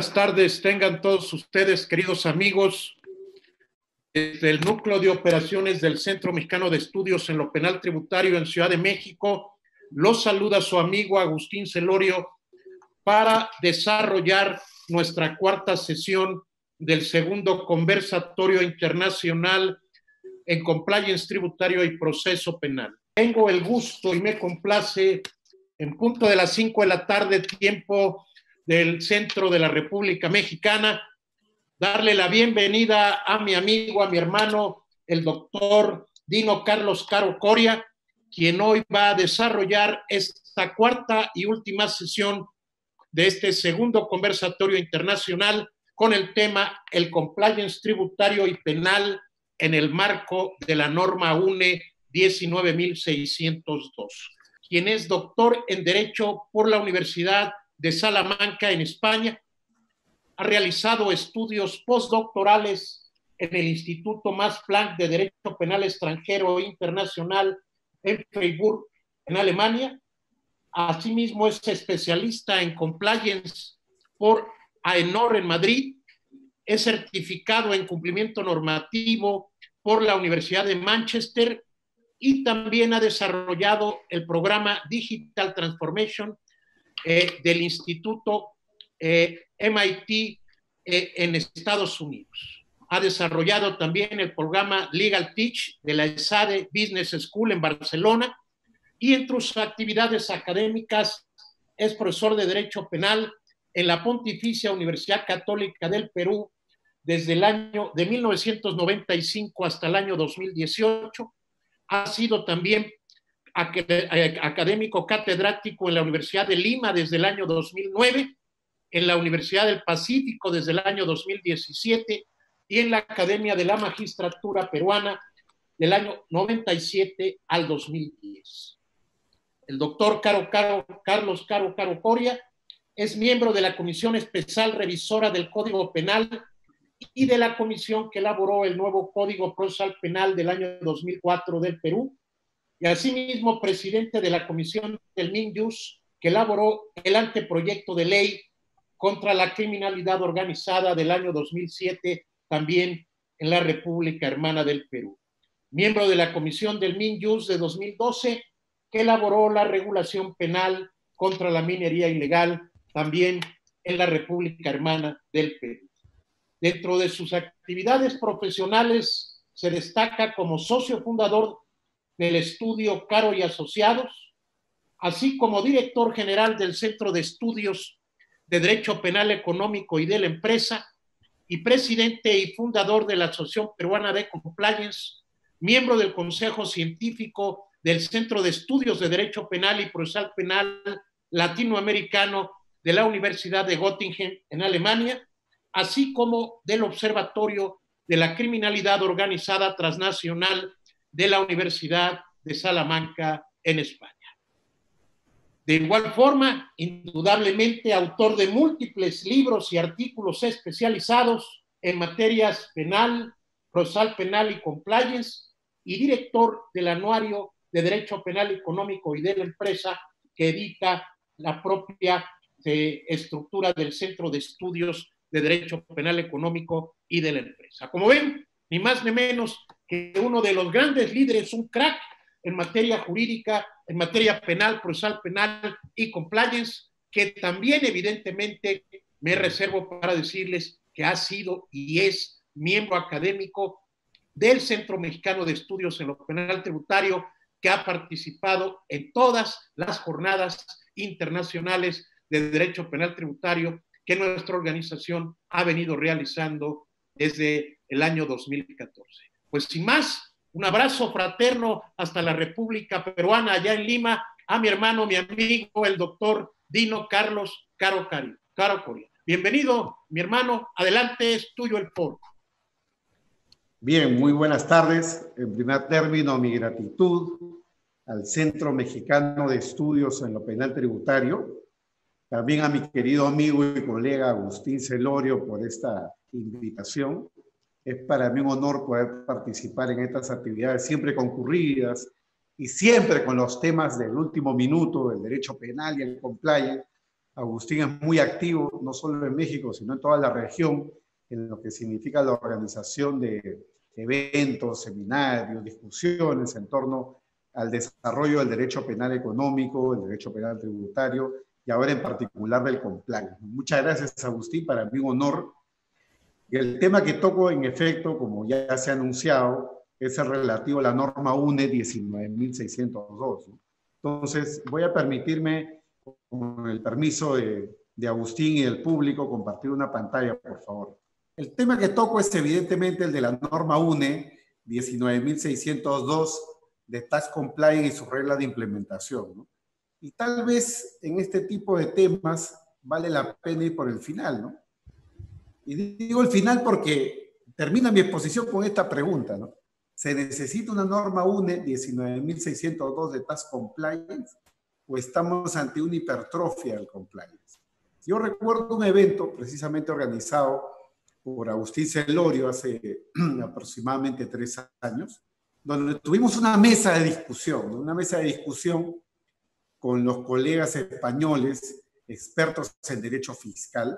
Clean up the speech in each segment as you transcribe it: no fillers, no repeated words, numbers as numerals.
buenas tardes tengan todos ustedes, queridos amigos, desde el Núcleo de Operaciones del Centro Mexicano de Estudios en lo Penal Tributario en Ciudad de México. Los saluda su amigo Agustín Celorio para desarrollar nuestra cuarta sesión del segundo conversatorio internacional en compliance tributario y proceso penal. Tengo el gusto y me complace en punto de las 5 de la tarde, tiempo del centro de la República Mexicana, darle la bienvenida a mi amigo, a mi hermano, el doctor Dino Carlos Caro Coria, quien hoy va a desarrollar esta cuarta y última sesión de este segundo conversatorio internacional con el tema el compliance tributario y penal en el marco de la norma UNE 19.602, quien es doctor en Derecho por la Universidad de Salamanca en España. Ha realizado estudios postdoctorales en el Instituto Max Planck de Derecho Penal Extranjero e Internacional en Freiburg, en Alemania. Asimismo, es especialista en compliance por AENOR en Madrid. Es certificado en cumplimiento normativo por la Universidad de Manchester y también ha desarrollado el programa Digital Transformation del Instituto MIT en Estados Unidos. Ha desarrollado también el programa Legal Teach de la ESADE Business School en Barcelona y entre sus actividades académicas es profesor de Derecho Penal en la Pontificia Universidad Católica del Perú desde el año de 1995 hasta el año 2018. Ha sido también académico catedrático en la Universidad de Lima desde el año 2009, en la Universidad del Pacífico desde el año 2017 y en la Academia de la Magistratura Peruana del año 97 al 2010. El doctor Carlos Caro Coria es miembro de la Comisión Especial Revisora del Código Penal y de la comisión que elaboró el nuevo Código Procesal Penal del año 2004 del Perú, y asimismo presidente de la comisión del MINJUS que elaboró el anteproyecto de ley contra la criminalidad organizada del año 2007, también en la República Hermana del Perú. Miembro de la comisión del MINJUS de 2012 que elaboró la regulación penal contra la minería ilegal, también en la República Hermana del Perú. Dentro de sus actividades profesionales se destaca como socio fundador del estudio Caro y Asociados, así como director general del Centro de Estudios de Derecho Penal Económico y de la Empresa, y presidente y fundador de la Asociación Peruana de Compliance, miembro del Consejo Científico del Centro de Estudios de Derecho Penal y Procesal Penal Latinoamericano de la Universidad de Göttingen en Alemania, así como del Observatorio de la Criminalidad Organizada Transnacional de la Universidad de Salamanca en España. De igual forma, indudablemente autor de múltiples libros y artículos especializados en materias penal, procesal penal y compliance, y director del Anuario de Derecho Penal Económico y de la Empresa que edita la propia estructura del Centro de Estudios de Derecho Penal Económico y de la Empresa. Como ven, ni más ni menos que uno de los grandes líderes, un crack en materia jurídica, en materia penal, procesal penal y compliance, que también evidentemente me reservo para decirles que ha sido y es miembro académico del Centro Mexicano de Estudios en lo Penal Tributario, que ha participado en todas las jornadas internacionales de Derecho Penal Tributario que nuestra organización ha venido realizando desde el año 2014. Pues sin más, un abrazo fraterno hasta la República Peruana, allá en Lima, a mi hermano, mi amigo, el doctor Dino Carlos Caro Coria. Bienvenido, mi hermano, adelante, es tuyo el foro. Bien, muy buenas tardes. En primer término, mi gratitud al Centro Mexicano de Estudios en lo Penal Tributario, también a mi querido amigo y colega Agustín Celorio por esta invitación. Es para mí un honor poder participar en estas actividades siempre concurridas y siempre con los temas del último minuto, del derecho penal y el compliance, Agustín es muy activo, no solo en México, sino en toda la región, en lo que significa la organización de eventos, seminarios, discusiones en torno al desarrollo del derecho penal económico, el derecho penal tributario y ahora en particular del compliance. Muchas gracias, Agustín, para mí un honor. Y el tema que toco, en efecto, como ya se ha anunciado, es el relativo a la norma UNE 19.602, ¿no? Entonces, voy a permitirme, con el permiso de Agustín y del público, compartir una pantalla, por favor. El tema que toco es evidentemente el de la norma UNE 19.602 de Tax Compliance y sus reglas de implementación, ¿no? Y tal vez en este tipo de temas vale la pena ir por el final, ¿no? Y digo el final porque termina mi exposición con esta pregunta, ¿no? ¿Se necesita una norma UNE 19.602 de Tax Compliance o estamos ante una hipertrofia del compliance? Yo recuerdo un evento precisamente organizado por Agustín Celorio hace aproximadamente 3 años, donde tuvimos una mesa de discusión, ¿no? Una mesa de discusión con los colegas españoles, expertos en derecho fiscal,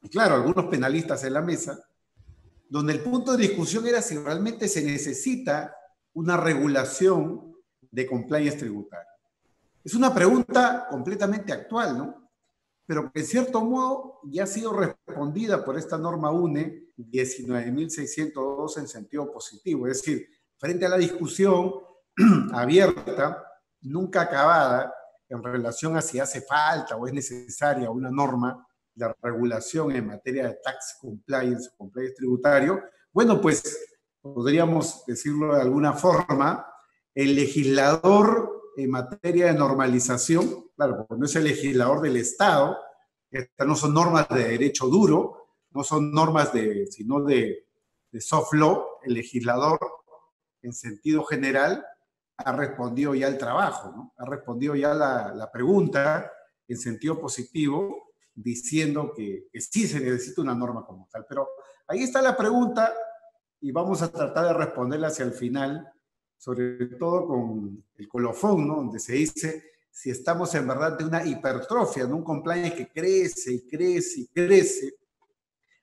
y claro, algunos penalistas en la mesa, donde el punto de discusión era si realmente se necesita una regulación de compliance tributario. Es una pregunta completamente actual, ¿no? Pero que en cierto modo ya ha sido respondida por esta norma UNE 19.602 en sentido positivo. Es decir, frente a la discusión abierta, nunca acabada, en relación a si hace falta o es necesaria una norma de regulación en materia de tax compliance, compliance tributario, bueno, pues podríamos decirlo de alguna forma, el legislador en materia de normalización, claro, porque no es el legislador del Estado, estas no son normas de derecho duro, no son normas sino de soft law, el legislador en sentido general ha respondido ya al trabajo, ¿no? Ha respondido ya la pregunta en sentido positivo, diciendo que sí se necesita una norma como tal. Pero ahí está la pregunta y vamos a tratar de responderla hacia el final, sobre todo con el colofón, ¿no? Donde se dice si estamos en verdad de una hipertrofia, de un compliance que crece y crece y crece.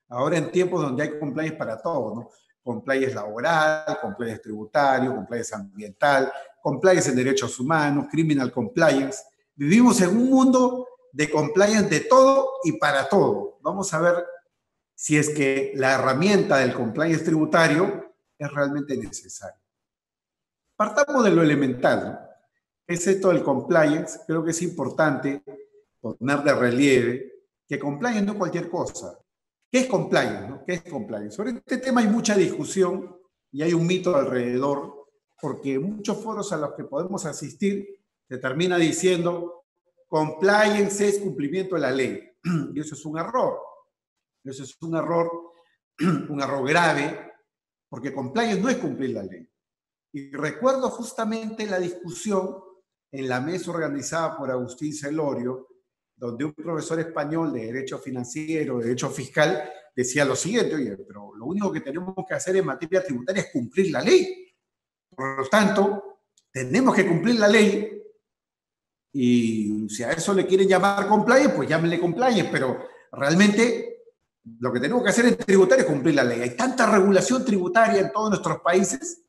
Ahora en tiempos donde hay compliance para todo, ¿no? Compliance laboral, compliance tributario, compliance ambiental, compliance en derechos humanos, criminal compliance. Vivimos en un mundo de compliance de todo y para todo. Vamos a ver si es que la herramienta del compliance tributario es realmente necesaria. Partamos de lo elemental, ¿no? Es esto del compliance. Creo que es importante poner de relieve que compliance no es cualquier cosa. ¿Qué es compliance, no? ¿Qué es compliance? Sobre este tema hay mucha discusión y hay un mito alrededor, porque muchos foros a los que podemos asistir se termina diciendo compliance es cumplimiento de la ley. Y eso es un error. Eso es un error grave, porque compliance no es cumplir la ley. Y recuerdo justamente la discusión en la mesa organizada por Agustín Celorio, donde un profesor español de Derecho Financiero, de Derecho Fiscal, decía lo siguiente: oye, pero lo único que tenemos que hacer en materia tributaria es cumplir la ley. Por lo tanto, tenemos que cumplir la ley, y si a eso le quieren llamar compliance, pues llámenle compliance, pero realmente lo que tenemos que hacer en tributaria es cumplir la ley. Hay tanta regulación tributaria en todos nuestros países.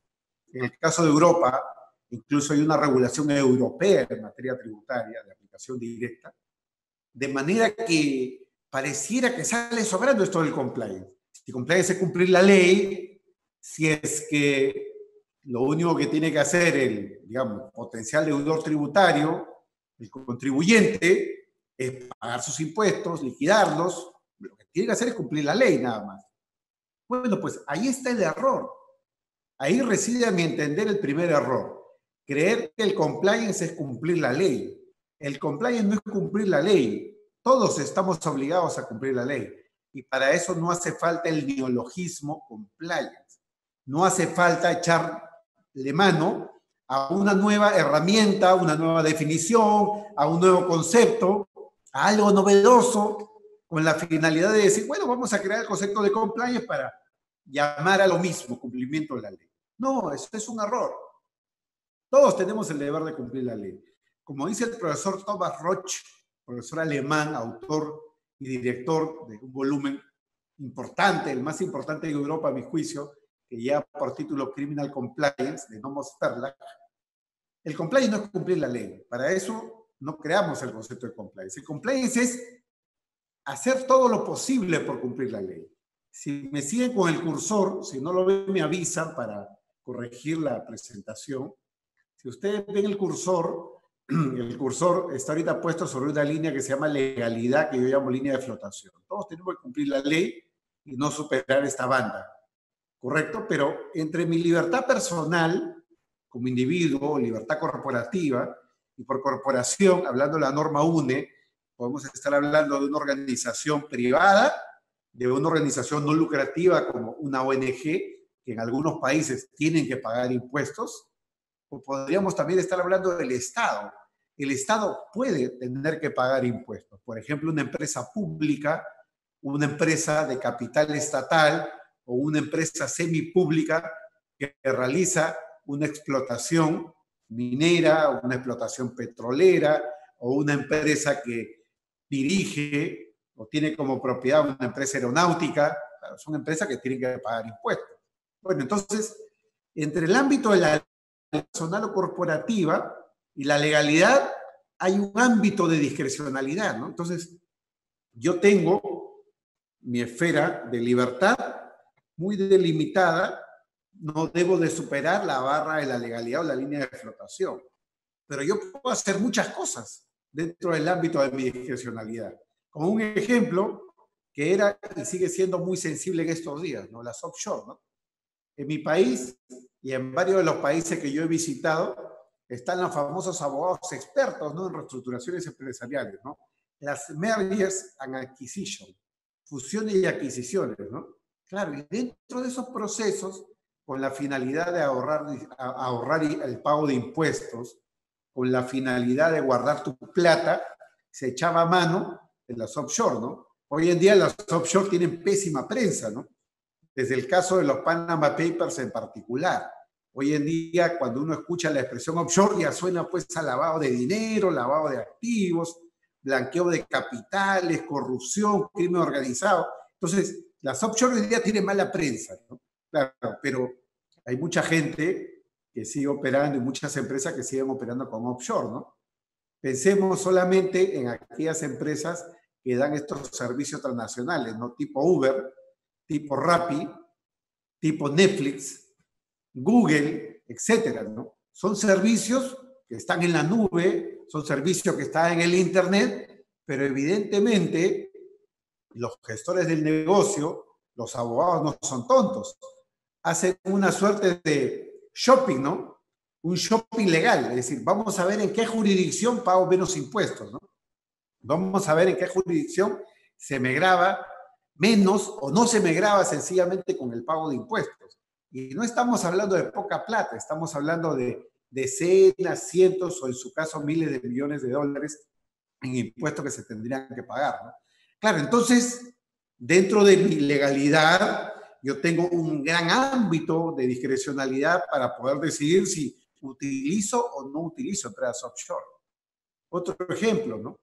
En el caso de Europa, incluso hay una regulación europea en materia tributaria de aplicación directa, de manera que pareciera que sale sobrando esto del compliance. Si compliance es cumplir la ley, si es que lo único que tiene que hacer el, digamos, potencial deudor tributario, el contribuyente, es pagar sus impuestos, liquidarlos, lo que tiene que hacer es cumplir la ley nada más. Bueno, pues ahí está el error. Ahí reside, a mi entender, el primer error. Creer que el compliance es cumplir la ley. El compliance no es cumplir la ley. Todos estamos obligados a cumplir la ley. Y para eso no hace falta el neologismo compliance. No hace falta echarle mano a una nueva herramienta, a una nueva definición, a un nuevo concepto, a algo novedoso, con la finalidad de decir, bueno, vamos a crear el concepto de compliance para llamar a lo mismo, cumplimiento de la ley. No, eso es un error. Todos tenemos el deber de cumplir la ley. Como dice el profesor Thomas Roch, profesor alemán, autor y director de un volumen importante, el más importante de Europa a mi juicio, que lleva por título Criminal Compliance, de Nomos Perlach. El compliance no es cumplir la ley. Para eso no creamos el concepto de compliance. El compliance es hacer todo lo posible por cumplir la ley. Si me siguen con el cursor, si no lo ven, me avisan para corregir la presentación. Si ustedes ven el cursor está ahorita puesto sobre una línea que se llama legalidad, que yo llamo línea de flotación. Todos tenemos que cumplir la ley y no superar esta banda, ¿correcto? Pero entre mi libertad personal, como individuo, libertad corporativa, y por corporación, hablando de la norma UNE, podemos estar hablando de una organización privada, de una organización no lucrativa como una ONG, que en algunos países tienen que pagar impuestos, o podríamos también estar hablando del Estado. El Estado puede tener que pagar impuestos. Por ejemplo, una empresa pública, una empresa de capital estatal o una empresa semipública que realiza una explotación minera, o una explotación petrolera, o una empresa que dirige o tiene como propiedad una empresa aeronáutica. Claro, son empresas que tienen que pagar impuestos. Bueno, entonces, entre el ámbito de la personal o corporativa y la legalidad hay un ámbito de discrecionalidad, ¿no? Entonces, yo tengo mi esfera de libertad muy delimitada, no debo de superar la barra de la legalidad o la línea de flotación, pero yo puedo hacer muchas cosas dentro del ámbito de mi discrecionalidad. Como un ejemplo que era y sigue siendo muy sensible en estos días, ¿no? Las offshore, ¿no? En mi país y en varios de los países que yo he visitado están los famosos abogados expertos, ¿no? En reestructuraciones empresariales, ¿no? Las mergers and acquisition, fusiones y adquisiciones, ¿no? Claro, y dentro de esos procesos, con la finalidad de ahorrar el pago de impuestos, con la finalidad de guardar tu plata, se echaba mano de las offshore, ¿no? Hoy en día las offshore tienen pésima prensa, ¿no? Desde el caso de los Panama Papers en particular. Hoy en día, cuando uno escucha la expresión offshore, ya suena pues a lavado de dinero, lavado de activos, blanqueo de capitales, corrupción, crimen organizado. Entonces, las offshore hoy en día tienen mala prensa, ¿no? Claro, pero hay mucha gente que sigue operando y muchas empresas que siguen operando con offshore, ¿no? Pensemos solamente en aquellas empresas que dan estos servicios transnacionales, ¿no? Tipo Uber, tipo Rappi, tipo Netflix, Google, etcétera, ¿no? Son servicios que están en la nube, son servicios que están en el Internet, pero evidentemente los gestores del negocio, los abogados no son tontos. Hacen una suerte de shopping, ¿no? Un shopping legal, es decir, vamos a ver en qué jurisdicción pago menos impuestos, ¿no? Vamos a ver en qué jurisdicción se me grava menos o no se me grava sencillamente con el pago de impuestos. Y no estamos hablando de poca plata, estamos hablando de decenas, cientos o en su caso miles de millones de dólares en impuestos que se tendrían que pagar, ¿no? Claro, entonces, dentro de mi legalidad, yo tengo un gran ámbito de discrecionalidad para poder decidir si utilizo o no utilizo empresas offshore. Otro ejemplo, ¿no?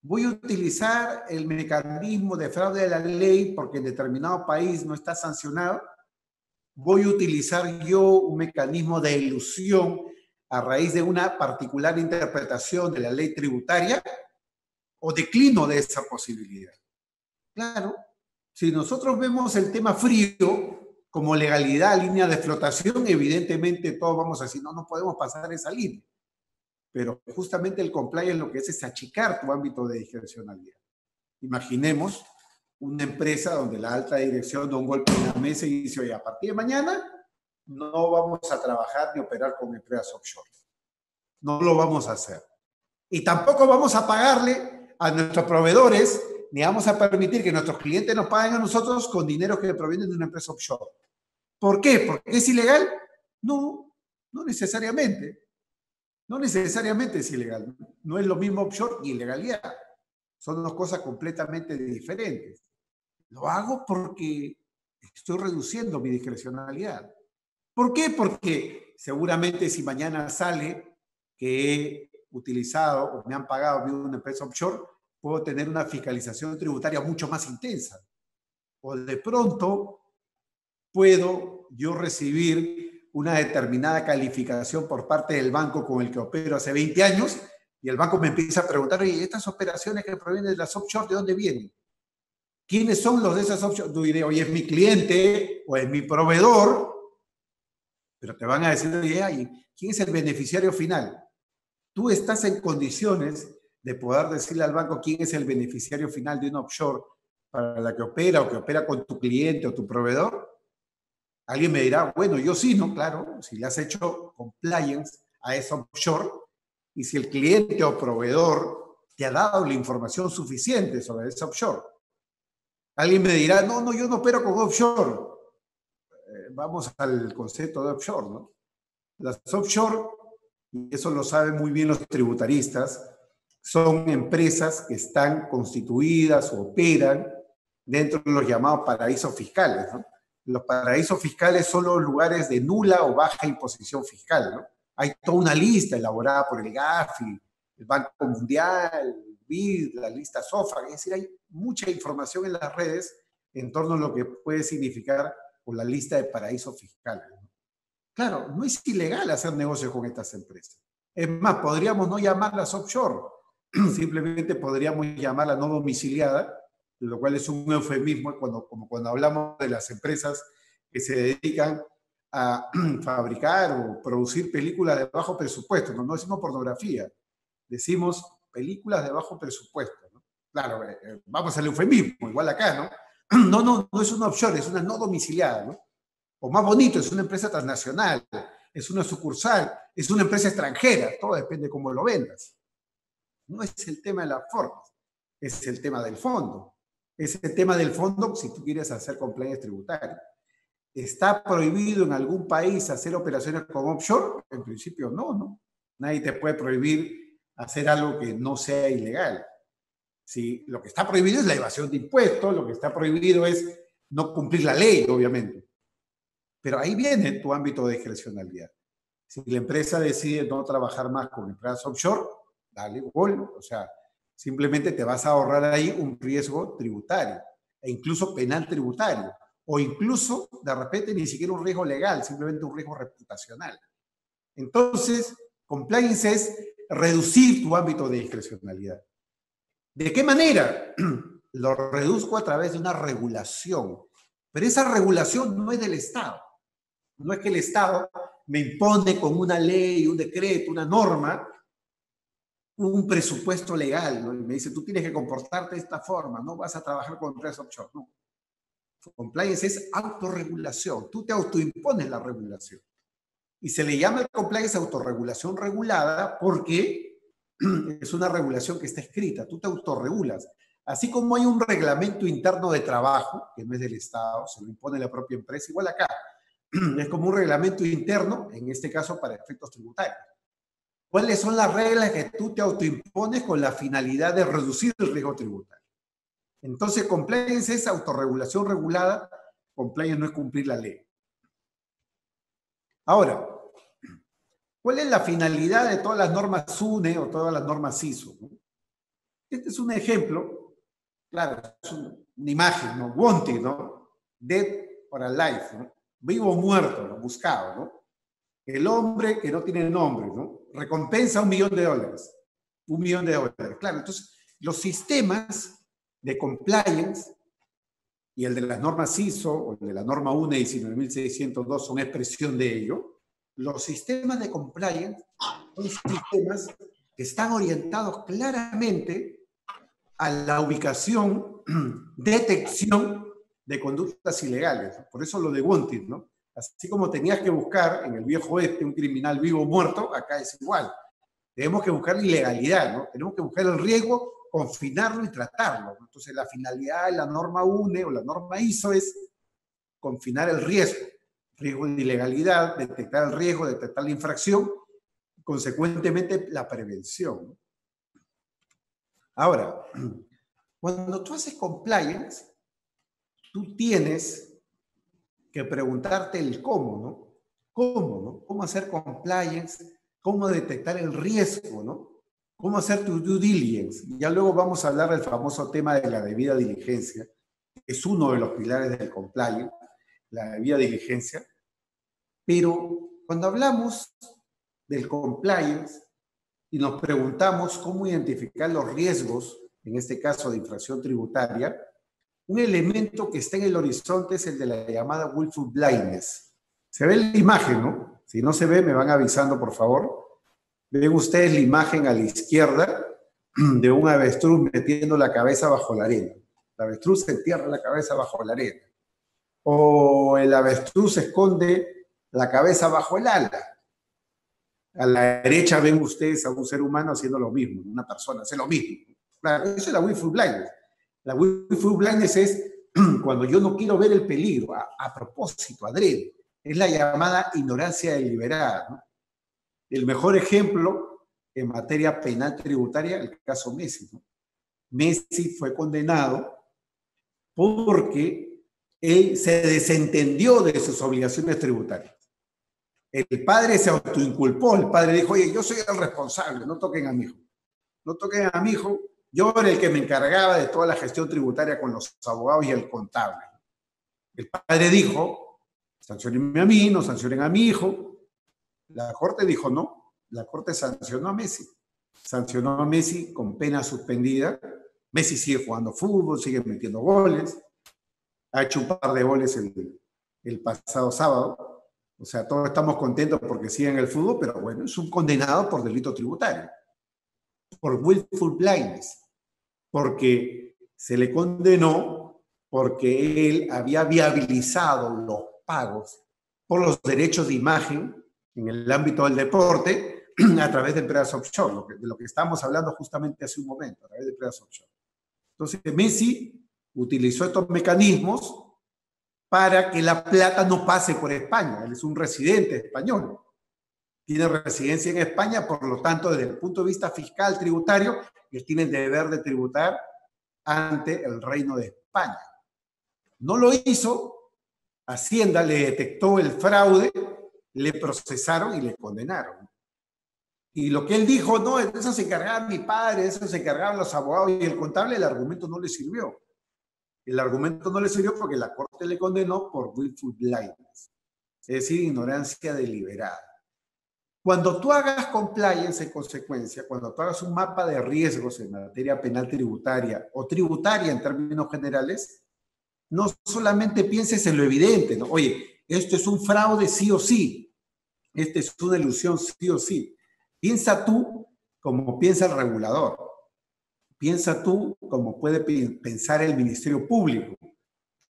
Voy a utilizar el mecanismo de fraude de la ley porque en determinado país no está sancionado. Voy a utilizar yo un mecanismo de ilusión a raíz de una particular interpretación de la ley tributaria o declino de esa posibilidad. Claro, si nosotros vemos el tema frío como legalidad, línea de flotación, evidentemente todos vamos a decir, no, no podemos pasar esa línea. Pero justamente el compliance lo que es achicar tu ámbito de discrecionalidad. Imaginemos una empresa donde la alta dirección da un golpe en la mesa y dice, oye, a partir de mañana no vamos a trabajar ni operar con empresas offshore. No lo vamos a hacer. Y tampoco vamos a pagarle a nuestros proveedores, ni vamos a permitir que nuestros clientes nos paguen a nosotros con dinero que provienen de una empresa offshore. ¿Por qué? ¿Porque es ilegal? No, no necesariamente. No necesariamente es ilegal. No es lo mismo offshore y ilegalidad. Son dos cosas completamente diferentes. Lo hago porque estoy reduciendo mi discrecionalidad. ¿Por qué? Porque seguramente si mañana sale que he utilizado o me han pagado de una empresa offshore, puedo tener una fiscalización tributaria mucho más intensa. O de pronto puedo yo recibir una determinada calificación por parte del banco con el que opero hace 20 años y el banco me empieza a preguntar, oye, estas operaciones que provienen de las offshore, ¿de dónde vienen? ¿Quiénes son los de esas offshore? Yo diré, oye, es mi cliente o es mi proveedor, pero te van a decir, oye, ¿quién es el beneficiario final? Tú estás en condiciones de poder decirle al banco quién es el beneficiario final de una offshore para la que opera o que opera con tu cliente o tu proveedor. Alguien me dirá, bueno, yo sí, ¿no? Claro, si le has hecho compliance a esa offshore y si el cliente o proveedor te ha dado la información suficiente sobre esa offshore. Alguien me dirá, no, yo no opero con offshore. Vamos al concepto de offshore, ¿no? Las offshore, y eso lo saben muy bien los tributaristas, son empresas que están constituidas o operan dentro de los llamados paraísos fiscales, ¿no? Los paraísos fiscales son los lugares de nula o baja imposición fiscal, ¿no? Hay toda una lista elaborada por el GAFI, el Banco Mundial, el BID, la lista SOFA, es decir, hay mucha información en las redes en torno a lo que puede significar por la lista de paraísos fiscales, ¿no? Claro, no es ilegal hacer negocios con estas empresas. Es más, podríamos no llamarlas offshore, simplemente podríamos llamarla no domiciliada, lo cual es un eufemismo como cuando hablamos de las empresas que se dedican a fabricar o producir películas de bajo presupuesto. No decimos pornografía, decimos películas de bajo presupuesto, ¿no? Claro, vamos al eufemismo, igual acá, ¿no? No es una offshore, es una no domiciliada, ¿no? O más bonito, es una empresa transnacional, es una sucursal, es una empresa extranjera, todo depende de cómo lo vendas. No es el tema de las formas, es el tema del fondo. Es el tema del fondo si tú quieres hacer compliance tributario. ¿Está prohibido en algún país hacer operaciones con offshore? En principio no. Nadie te puede prohibir hacer algo que no sea ilegal. ¿Sí? Lo que está prohibido es la evasión de impuestos, lo que está prohibido es no cumplir la ley, obviamente. Pero ahí viene tu ámbito de discrecionalidad. Si la empresa decide no trabajar más con empresas offshore, dale gol. O sea, simplemente te vas a ahorrar ahí un riesgo tributario e incluso penal tributario. O incluso, de repente, ni siquiera un riesgo legal, simplemente un riesgo reputacional. Entonces, compliance es reducir tu ámbito de discrecionalidad. ¿De qué manera? Lo reduzco a través de una regulación. Pero esa regulación no es del Estado. No es que el Estado me impone con una ley, un decreto, una norma, un presupuesto legal, ¿no? Y me dice, tú tienes que comportarte de esta forma, no vas a trabajar con empresas offshore. No. Compliance es autorregulación. Tú te autoimpones la regulación. Y se le llama el compliance autorregulación regulada porque es una regulación que está escrita. Tú te autorregulas. Así como hay un reglamento interno de trabajo, que no es del Estado, se lo impone la propia empresa, igual acá. Es como un reglamento interno, en este caso para efectos tributarios. ¿Cuáles son las reglas que tú te autoimpones con la finalidad de reducir el riesgo tributario? Entonces, compliance es autorregulación regulada, compliance no es cumplir la ley. Ahora, ¿cuál es la finalidad de todas las normas SUNE o todas las normas ISO? Este es un ejemplo, claro, es una imagen, ¿no? Wanted, ¿no? Dead or alive, ¿no? Vivo o muerto, ¿no? Buscado, ¿no? El hombre que no tiene nombre, ¿no? Recompensa $1 millón. $1 millón. Claro, entonces los sistemas de compliance y el de las normas ISO o el de la norma UNE 19602 son expresión de ello. Los sistemas de compliance son sistemas que están orientados claramente a la ubicación, detección de conductas ilegales. Por eso lo de wanted, ¿no? Así como tenías que buscar en el viejo oeste un criminal vivo o muerto, acá es igual. Tenemos que buscar la ilegalidad, ¿no? Tenemos que buscar el riesgo, confinarlo y tratarlo, ¿no? Entonces, la finalidad de la norma UNE o la norma ISO es confinar el riesgo de ilegalidad, detectar el riesgo, detectar la infracción, consecuentemente la prevención, ¿no? Ahora, cuando tú haces compliance, tú tienes que preguntarte el cómo, ¿no? ¿Cómo, no? ¿Cómo hacer compliance? ¿Cómo detectar el riesgo, no? ¿Cómo hacer tu due diligence? Ya luego vamos a hablar del famoso tema de la debida diligencia, que es uno de los pilares del compliance, la debida diligencia. Pero cuando hablamos del compliance y nos preguntamos cómo identificar los riesgos, en este caso de infracción tributaria, un elemento que está en el horizonte es el de la llamada willful blindness. Se ve la imagen, ¿no? Si no se ve, me van avisando, por favor. Ven ustedes la imagen a la izquierda de un avestruz metiendo la cabeza bajo la arena. El avestruz se entierra la cabeza bajo la arena. O el avestruz esconde la cabeza bajo el ala. A la derecha ven ustedes a un ser humano haciendo lo mismo, una persona hace lo mismo. Claro, eso es la willful blindness. La willful blindness es cuando yo no quiero ver el peligro, a propósito, adrede. Es la llamada ignorancia deliberada, ¿no? El mejor ejemplo en materia penal tributaria, el caso Messi, ¿no? Messi fue condenado porque él se desentendió de sus obligaciones tributarias. El padre se autoinculpó, el padre dijo, oye, yo soy el responsable, no toquen a mi hijo. No toquen a mi hijo, yo era el que me encargaba de toda la gestión tributaria con los abogados y el contable. El padre dijo, sancionenme a mí, no sancionen a mi hijo. La Corte dijo no, la Corte sancionó a Messi. Sancionó a Messi con pena suspendida. Messi sigue jugando fútbol, sigue metiendo goles. Ha hecho un par de goles el pasado sábado. O sea, todos estamos contentos porque sigue en el fútbol, pero bueno, es un condenado por delito tributario. Por willful blindness. Porque se le condenó porque él había viabilizado los pagos por los derechos de imagen en el ámbito del deporte a través de empresas offshore, de lo que estamos hablando justamente hace un momento, a través de empresas offshore. Entonces, Messi utilizó estos mecanismos para que la plata no pase por España. Él es un residente español. Tiene residencia en España, por lo tanto, desde el punto de vista fiscal, tributario, él tiene el deber de tributar ante el Reino de España. No lo hizo, Hacienda le detectó el fraude, le procesaron y le condenaron. Y lo que él dijo, no, eso se encargaba mi padre, eso se encargaban los abogados y el contable, el argumento no le sirvió. El argumento no le sirvió porque la Corte le condenó por willful blindness, es decir, ignorancia deliberada. Cuando tú hagas compliance en consecuencia, cuando tú hagas un mapa de riesgos en materia penal tributaria o tributaria en términos generales, no solamente pienses en lo evidente, ¿no? Oye, esto es un fraude sí o sí, esta es una ilusión sí o sí. Piensa tú como piensa el regulador, piensa tú como puede pensar el Ministerio Público,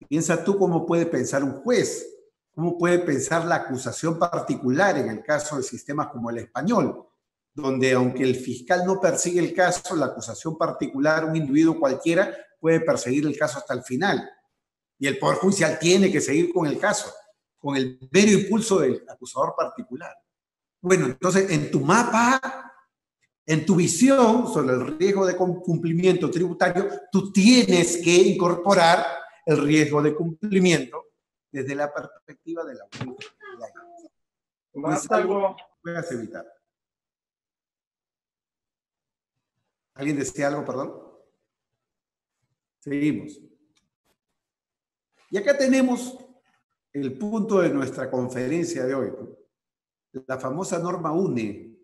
piensa tú cómo puede pensar un juez, cómo puede pensar la acusación particular en el caso de sistemas como el español, donde aunque el fiscal no persigue el caso, la acusación particular, un individuo cualquiera, puede perseguir el caso hasta el final. Y el Poder Judicial tiene que seguir con el caso, con el mero impulso del acusador particular. Bueno, entonces en tu mapa, en tu visión sobre el riesgo de cumplimiento tributario, tú tienes que incorporar el riesgo de cumplimiento desde la perspectiva de la Más algo puedas evitar. ¿Alguien decía algo, perdón? Seguimos. Y acá tenemos el punto de nuestra conferencia de hoy, ¿no? La famosa norma UNE.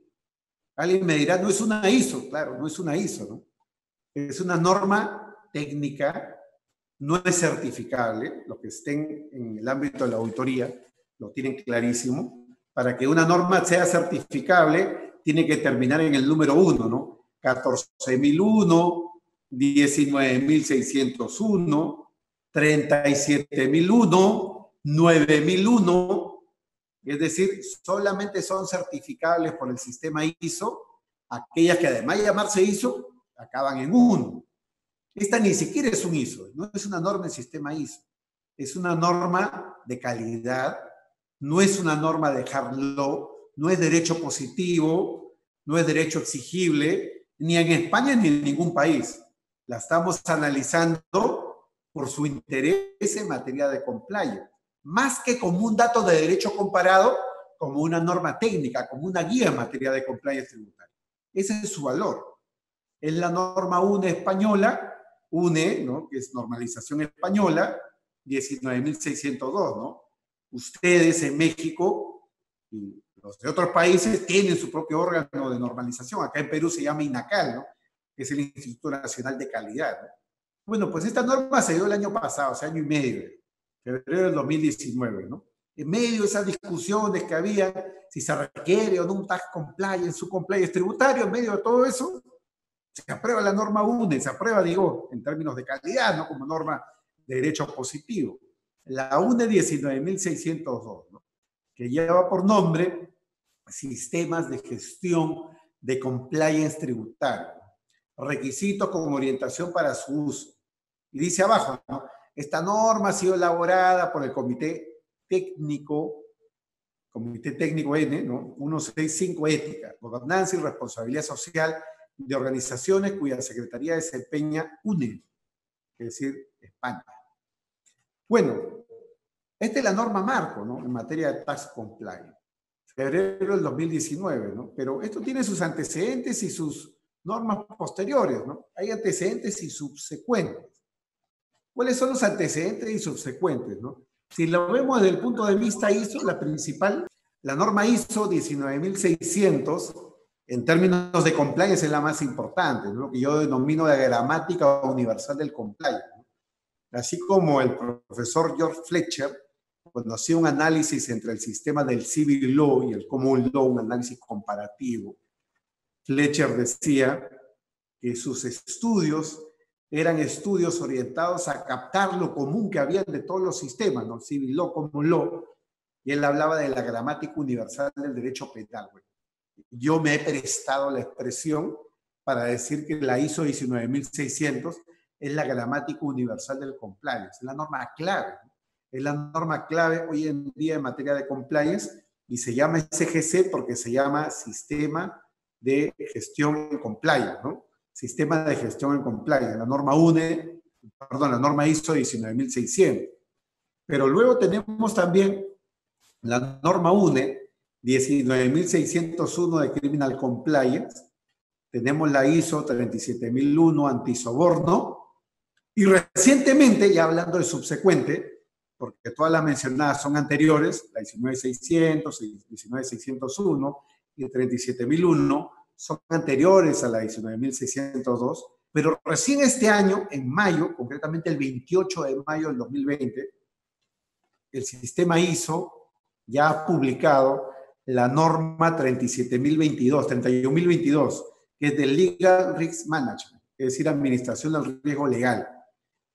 Alguien me dirá, no es una ISO. Claro, no es una ISO, ¿no? Es una norma técnica, no es certificable. Los que estén en el ámbito de la auditoría lo tienen clarísimo. Para que una norma sea certificable, tiene que terminar en el número 1, ¿no? 14.001, 19.601, 37.001, 9.001, es decir, solamente son certificables por el sistema ISO aquellas que además de llamarse ISO, acaban en 1. Esta ni siquiera es un ISO, no es una norma del sistema ISO, es una norma de calidad, no es una norma de hard law, no es derecho positivo, no es derecho exigible, ni en España ni en ningún país. La estamos analizando por su interés en materia de compliance, más que como un dato de derecho comparado, como una norma técnica, como una guía en materia de compliance tributaria. Ese es su valor. Es la norma UNE española, UNE, ¿no? Que es normalización española, 19.602, ¿no? Ustedes en México y los de otros países tienen su propio órgano de normalización. Acá en Perú se llama INACAL, ¿no? Que es el Instituto Nacional de Calidad, ¿no? Bueno, pues esta norma se dio el año pasado, hace año y medio, febrero del 2019, ¿no? En medio de esas discusiones que había, si se requiere o no un tax compliance, su compliance tributario, en medio de todo eso, se aprueba la norma UNE, se aprueba, digo, en términos de calidad, no como norma de derecho positivo. La UNE 19.602, ¿no? Que lleva por nombre Sistemas de Gestión de Compliance Tributario, requisitos con orientación para su uso. Y dice abajo, ¿no? Esta norma ha sido elaborada por el Comité Técnico N, ¿no? 165 Ética, Gobernanza y Responsabilidad Social de organizaciones cuya secretaría desempeña UNE, es decir, España. Bueno, esta es la norma marco, ¿no? En materia de tax compliance. Febrero del 2019, ¿no? Pero esto tiene sus antecedentes y sus normas posteriores, ¿no? Hay antecedentes y subsecuentes. ¿Cuáles son los antecedentes y subsecuentes, ¿no? Si lo vemos desde el punto de vista ISO, la principal, la norma ISO 19.600, en términos de compliance es la más importante, ¿no? Lo que yo denomino la gramática universal del compliance, ¿no? Así como el profesor George Fletcher, cuando hacía un análisis entre el sistema del civil law y el common law, un análisis comparativo, Fletcher decía que sus estudios eran estudios orientados a captar lo común que había de todos los sistemas, ¿no? Civil law, common law, y él hablaba de la gramática universal del derecho penal. Bueno, yo me he prestado la expresión para decir que la ISO 19.600 es la gramática universal del compliance, es la norma clave, ¿no? Es la norma clave hoy en día en materia de compliance y se llama SGC porque se llama Sistema de Gestión en Compliance, ¿no? Sistema de Gestión en Compliance, la norma UNE, perdón, la norma ISO 19.600. Pero luego tenemos también la norma UNE 19.601 de Criminal Compliance, tenemos la ISO 37.001 antisoborno y recientemente, ya hablando de subsecuente, porque todas las mencionadas son anteriores, la 19.600, 19.601 y 37.001 son anteriores a la 19.602, pero recién este año, en mayo, concretamente el 28 de mayo del 2020, el sistema ISO ya ha publicado la norma 31.022, que es del Legal Risk Management, es decir, Administración del Riesgo Legal.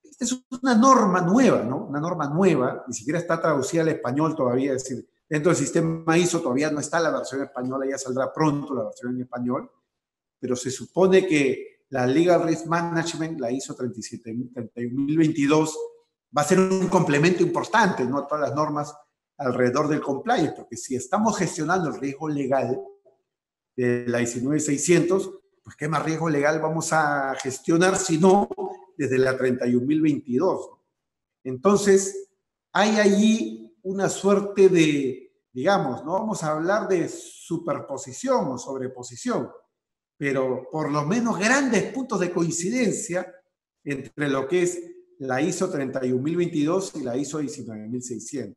Esta es una norma nueva, ¿no? Una norma nueva, ni siquiera está traducida al español todavía, es decir, dentro del sistema ISO todavía no está la versión española, ya saldrá pronto la versión en español, pero se supone que la Legal Risk Management, la ISO 31.022, va a ser un complemento importante, ¿no? A todas las normas alrededor del compliance, porque si estamos gestionando el riesgo legal de la 19.600, pues qué más riesgo legal vamos a gestionar si no desde la 31.022. Entonces, hay allí una suerte de, digamos, no vamos a hablar de superposición o sobreposición, pero por lo menos grandes puntos de coincidencia entre lo que es la ISO 31.022 y la ISO 19.600.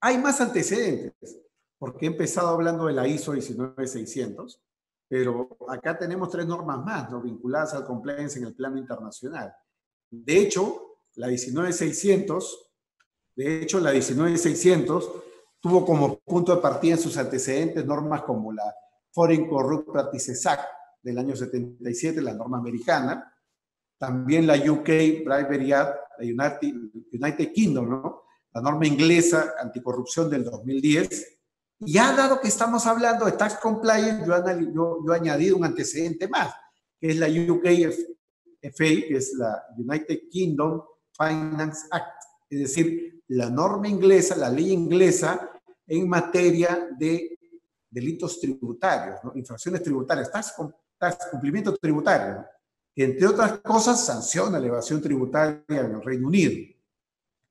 Hay más antecedentes, porque he empezado hablando de la ISO 19.600, pero acá tenemos 3 normas más, ¿no? Vinculadas al compliance en el plano internacional. De hecho, la 19.600 tuvo como punto de partida en sus antecedentes normas como la Foreign Corrupt Practices Act del año 77, la norma americana, también la UK Bribery Act, la United Kingdom, ¿no? La norma inglesa anticorrupción del 2010. Y ya dado que estamos hablando de tax compliance, yo he añadido un antecedente más, que es la UKFA, que es la United Kingdom Finance Act, es decir, la norma inglesa, la ley inglesa en materia de delitos tributarios, ¿no? Infracciones tributarias, cumplimiento tributario, ¿no? Que entre otras cosas sanciona la evasión tributaria en el Reino Unido.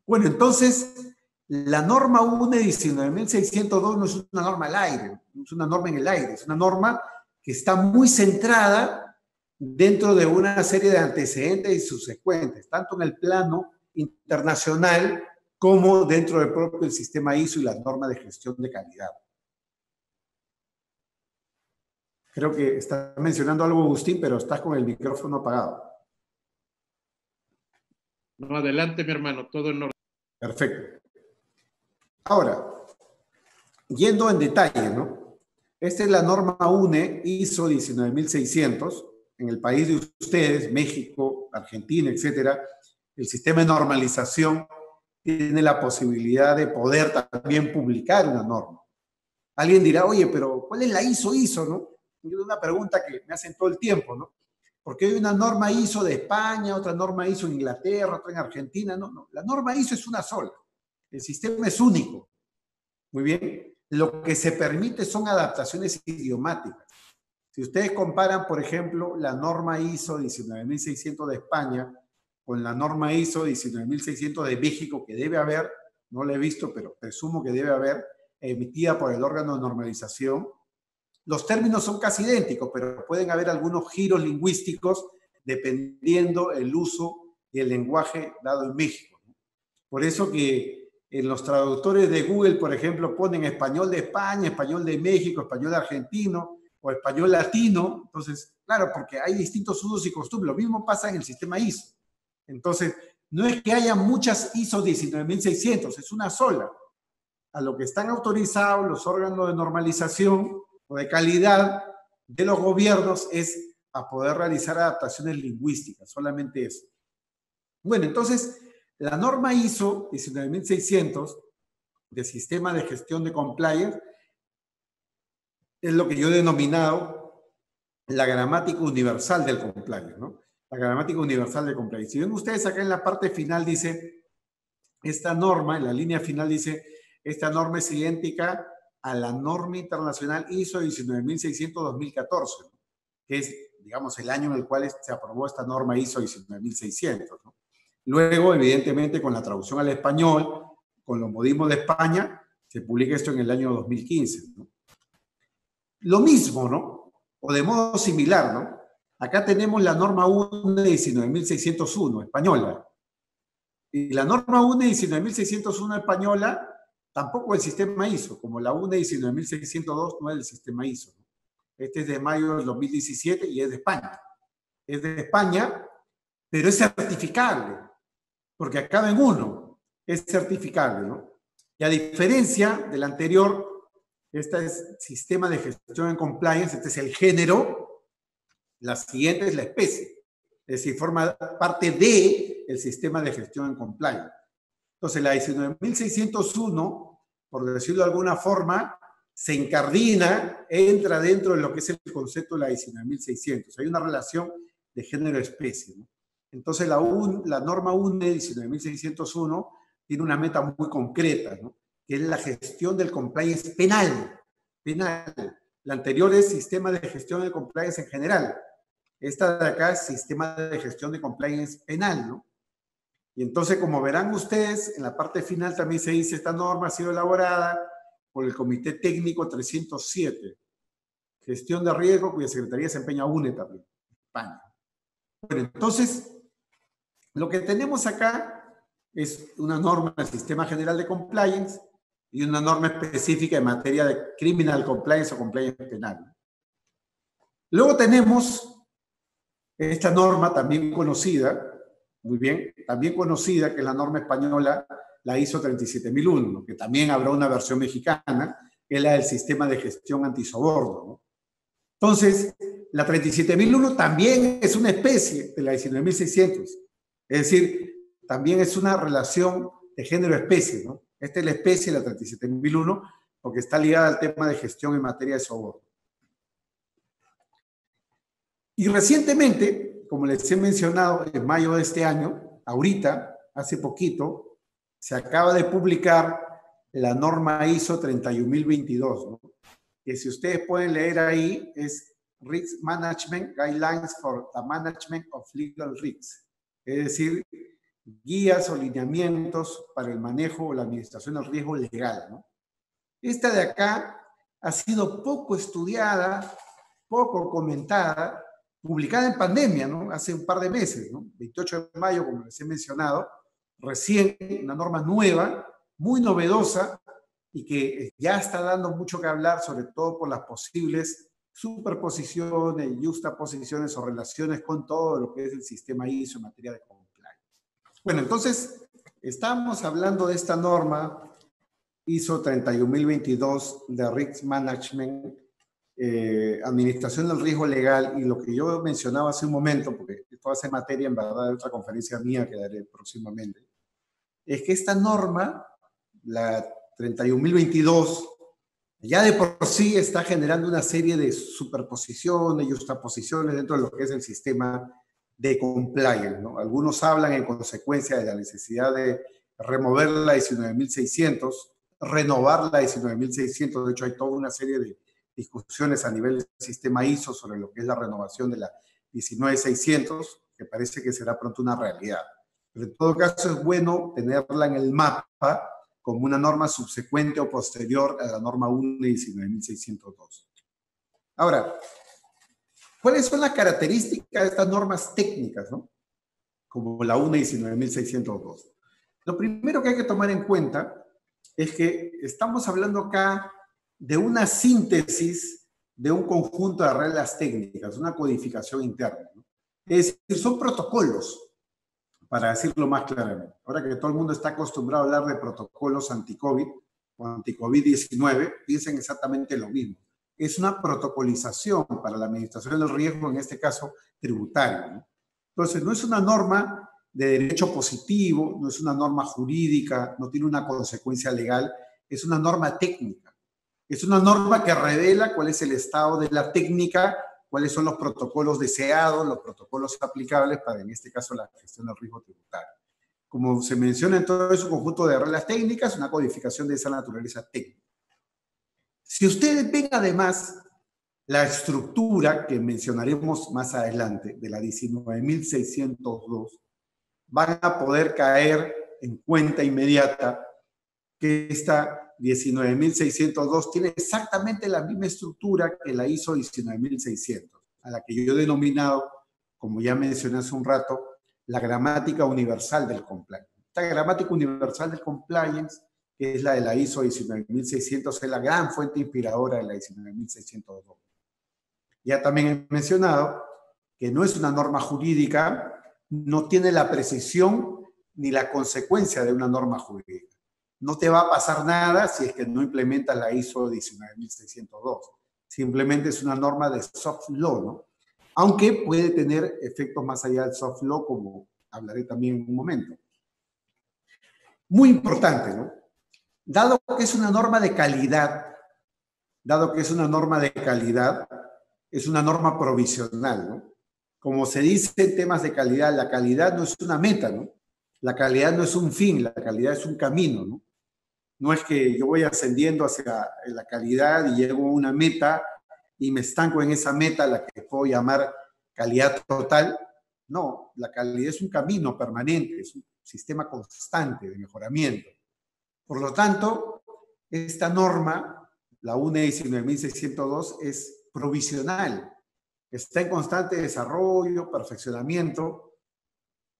Bueno, entonces, la norma UNE 19.602 no es una norma al aire, no es una norma en el aire, es una norma que está muy centrada dentro de una serie de antecedentes y subsecuentes, tanto en el plano internacional como dentro del propio sistema ISO y las normas de gestión de calidad. Creo que estás mencionando algo, Agustín, pero estás con el micrófono apagado. No, adelante, mi hermano, todo en orden. Perfecto. Ahora, yendo en detalle, ¿no? Esta es la norma UNE ISO 19600. En el país de ustedes, México, Argentina, etcétera, el sistema de normalización tiene la posibilidad de poder también publicar una norma. Alguien dirá, oye, pero ¿cuál es la ISO, no? Es una pregunta que me hacen todo el tiempo, ¿no? Porque hay una norma ISO de España, otra norma ISO en Inglaterra, otra en Argentina. No, no. La norma ISO es una sola. El sistema es único. Muy bien. Lo que se permite son adaptaciones idiomáticas. Si ustedes comparan, por ejemplo, la norma ISO 19600 de España con la norma ISO 19600 de México, que debe haber, no la he visto, pero presumo que debe haber, emitida por el órgano de normalización, los términos son casi idénticos, pero pueden haber algunos giros lingüísticos dependiendo el uso y el lenguaje dado en México. Por eso que en los traductores de Google, por ejemplo, ponen español de España, español de México, español argentino o español latino. Entonces, claro, porque hay distintos usos y costumbres. Lo mismo pasa en el sistema ISO. Entonces, no es que haya muchas ISO 19600, es una sola. A lo que están autorizados los órganos de normalización o de calidad de los gobiernos es a poder realizar adaptaciones lingüísticas, solamente eso. Bueno, entonces, la norma ISO 19600 de Sistema de Gestión de Compliance es lo que yo he denominado la gramática universal del compliance, ¿no? La gramática universal del compliance. Si ven ustedes acá en la parte final dice, esta norma, en la línea final dice, esta norma es idéntica a la norma internacional ISO 19600-2014, ¿no? Que es, digamos, el año en el cual se aprobó esta norma ISO 19600, ¿no? Luego, evidentemente, con la traducción al español, con los modismos de España, se publica esto en el año 2015, ¿no? Lo mismo, ¿no? O de modo similar, ¿no? Acá tenemos la norma UNE 19601, española. Y la norma UNE 19601 española tampoco el sistema ISO, como la UNE 19602 no es del sistema ISO, ¿no? Este es de mayo del 2017 y es de España. Es de España, pero es certificable, porque acaba en 1, es certificable, ¿no? Y a diferencia del anterior, este es sistema de gestión en compliance, este es el género, la siguiente es la especie, es decir, forma parte de el sistema de gestión en compliance. Entonces, la 19601, por decirlo de alguna forma, se incardina, entra dentro de lo que es el concepto de la 19600. Hay una relación de género-especie, ¿no? Entonces, la norma UNE 19601 tiene una meta muy concreta, ¿no? Que es la gestión del compliance penal. La anterior es sistema de gestión de compliance en general. Esta de acá es sistema de gestión de compliance penal, ¿no? Y entonces, como verán ustedes, en la parte final también se dice, esta norma ha sido elaborada por el Comité Técnico 307, Gestión de Riesgo, cuya Secretaría desempeña UNE también, España. Bueno, entonces, lo que tenemos acá es una norma del Sistema General de Compliance y una norma específica en materia de Criminal Compliance o Compliance Penal. Luego tenemos esta norma también conocida, muy bien, también conocida, que es la norma española, la ISO 37001, que también habrá una versión mexicana, que es la del Sistema de Gestión Antisoborno, ¿no? Entonces, la 37001 también es una especie de la 19600, es decir, también es una relación de género-especie, ¿no? Esta es la especie de la 37001 porque está ligada al tema de gestión en materia de soborno. Y recientemente, como les he mencionado, en mayo de este año, ahorita, hace poquito, se acaba de publicar la norma ISO 31022, ¿no? Que si ustedes pueden leer ahí, es Risk Management Guidelines for the Management of Legal Risks. Es decir, guías o lineamientos para el manejo o la administración del riesgo legal, ¿no? Esta de acá ha sido poco estudiada poco comentada, publicada en pandemia, ¿no? Hace un par de meses, ¿no? 28 de mayo, como les he mencionado, recién una norma nueva, muy novedosa y que ya está dando mucho que hablar, sobre todo por las posibles superposiciones, juxtaposiciones o relaciones con todo lo que es el sistema ISO en materia de compliance. Bueno, entonces, estamos hablando de esta norma ISO 31022 de Risk Management, administración del riesgo legal, y lo que yo mencionaba hace un momento, porque esto hace materia en verdad de otra conferencia mía que daré próximamente, es que esta norma, la 31022, ya de por sí está generando una serie de superposiciones y juxtaposiciones dentro de lo que es el sistema de compliance, ¿no? Algunos hablan en consecuencia de la necesidad de remover la 19600, renovar la 19600. De hecho, hay toda una serie de discusiones a nivel del sistema ISO sobre lo que es la renovación de la 19600, que parece que será pronto una realidad. Pero en todo caso es bueno tenerla en el mapa como una norma subsecuente o posterior a la norma 1 de 19602. Ahora, ¿cuáles son las características de estas normas técnicas, ¿no? Como la 1 de 19602. Lo primero que hay que tomar en cuenta es que estamos hablando acá de una síntesis de un conjunto de reglas técnicas, una codificación interna, ¿no? Es decir, son protocolos, para decirlo más claramente. Ahora que todo el mundo está acostumbrado a hablar de protocolos anti-COVID o anti-COVID-19, piensen exactamente lo mismo. Es una protocolización para la administración del riesgo, en este caso tributario, ¿no? Entonces, no es una norma de derecho positivo, no es una norma jurídica, no tiene una consecuencia legal, es una norma técnica. Es una norma que revela cuál es el estado de la técnica, cuáles son los protocolos deseados, los protocolos aplicables para, en este caso, la gestión del riesgo tributario. Como se menciona en todo ese conjunto de reglas técnicas, una codificación de esa naturaleza técnica. Si ustedes ven además la estructura que mencionaremos más adelante de la 19.602, van a poder caer en cuenta inmediata que esta 19.602 tiene exactamente la misma estructura que la ISO 19.600, a la que yo he denominado, como ya mencioné hace un rato, la gramática universal del compliance. Esta gramática universal del compliance, que es la de la ISO 19.600, es la gran fuente inspiradora de la 19.602. Ya también he mencionado que no es una norma jurídica, no tiene la precisión ni la consecuencia de una norma jurídica. No te va a pasar nada si es que no implementas la ISO 19.602. Simplemente es una norma de soft law, ¿no? Aunque puede tener efectos más allá del soft law, como hablaré también en un momento. Muy importante, ¿no? Dado que es una norma de calidad, es una norma provisional, ¿no? Como se dice en temas de calidad, la calidad no es una meta, ¿no? La calidad no es un fin, la calidad es un camino, ¿no? No es que yo voy ascendiendo hacia la calidad y llego a una meta y me estanco en esa meta, la que puedo llamar calidad total. No, la calidad es un camino permanente, es un sistema constante de mejoramiento. Por lo tanto, esta norma, la UNE 19.602, es provisional, está en constante desarrollo, perfeccionamiento.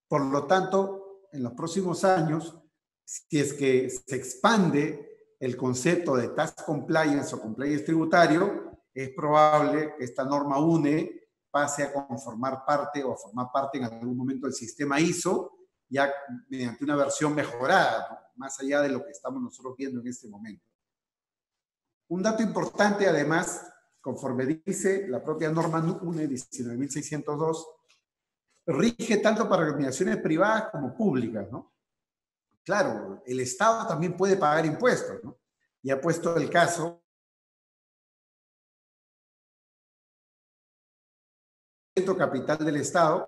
Por lo tanto, en los próximos años, si es que se expande el concepto de tax compliance o compliance tributario, es probable que esta norma UNE pase a conformar parte o a formar parte en algún momento del sistema ISO, ya mediante una versión mejorada, ¿no? Más allá de lo que estamos nosotros viendo en este momento. Un dato importante, además, conforme dice la propia norma UNE 19.602, rige tanto para organizaciones privadas como públicas, ¿no? Claro, el Estado también puede pagar impuestos, ¿no? Y ha puesto el caso capital del Estado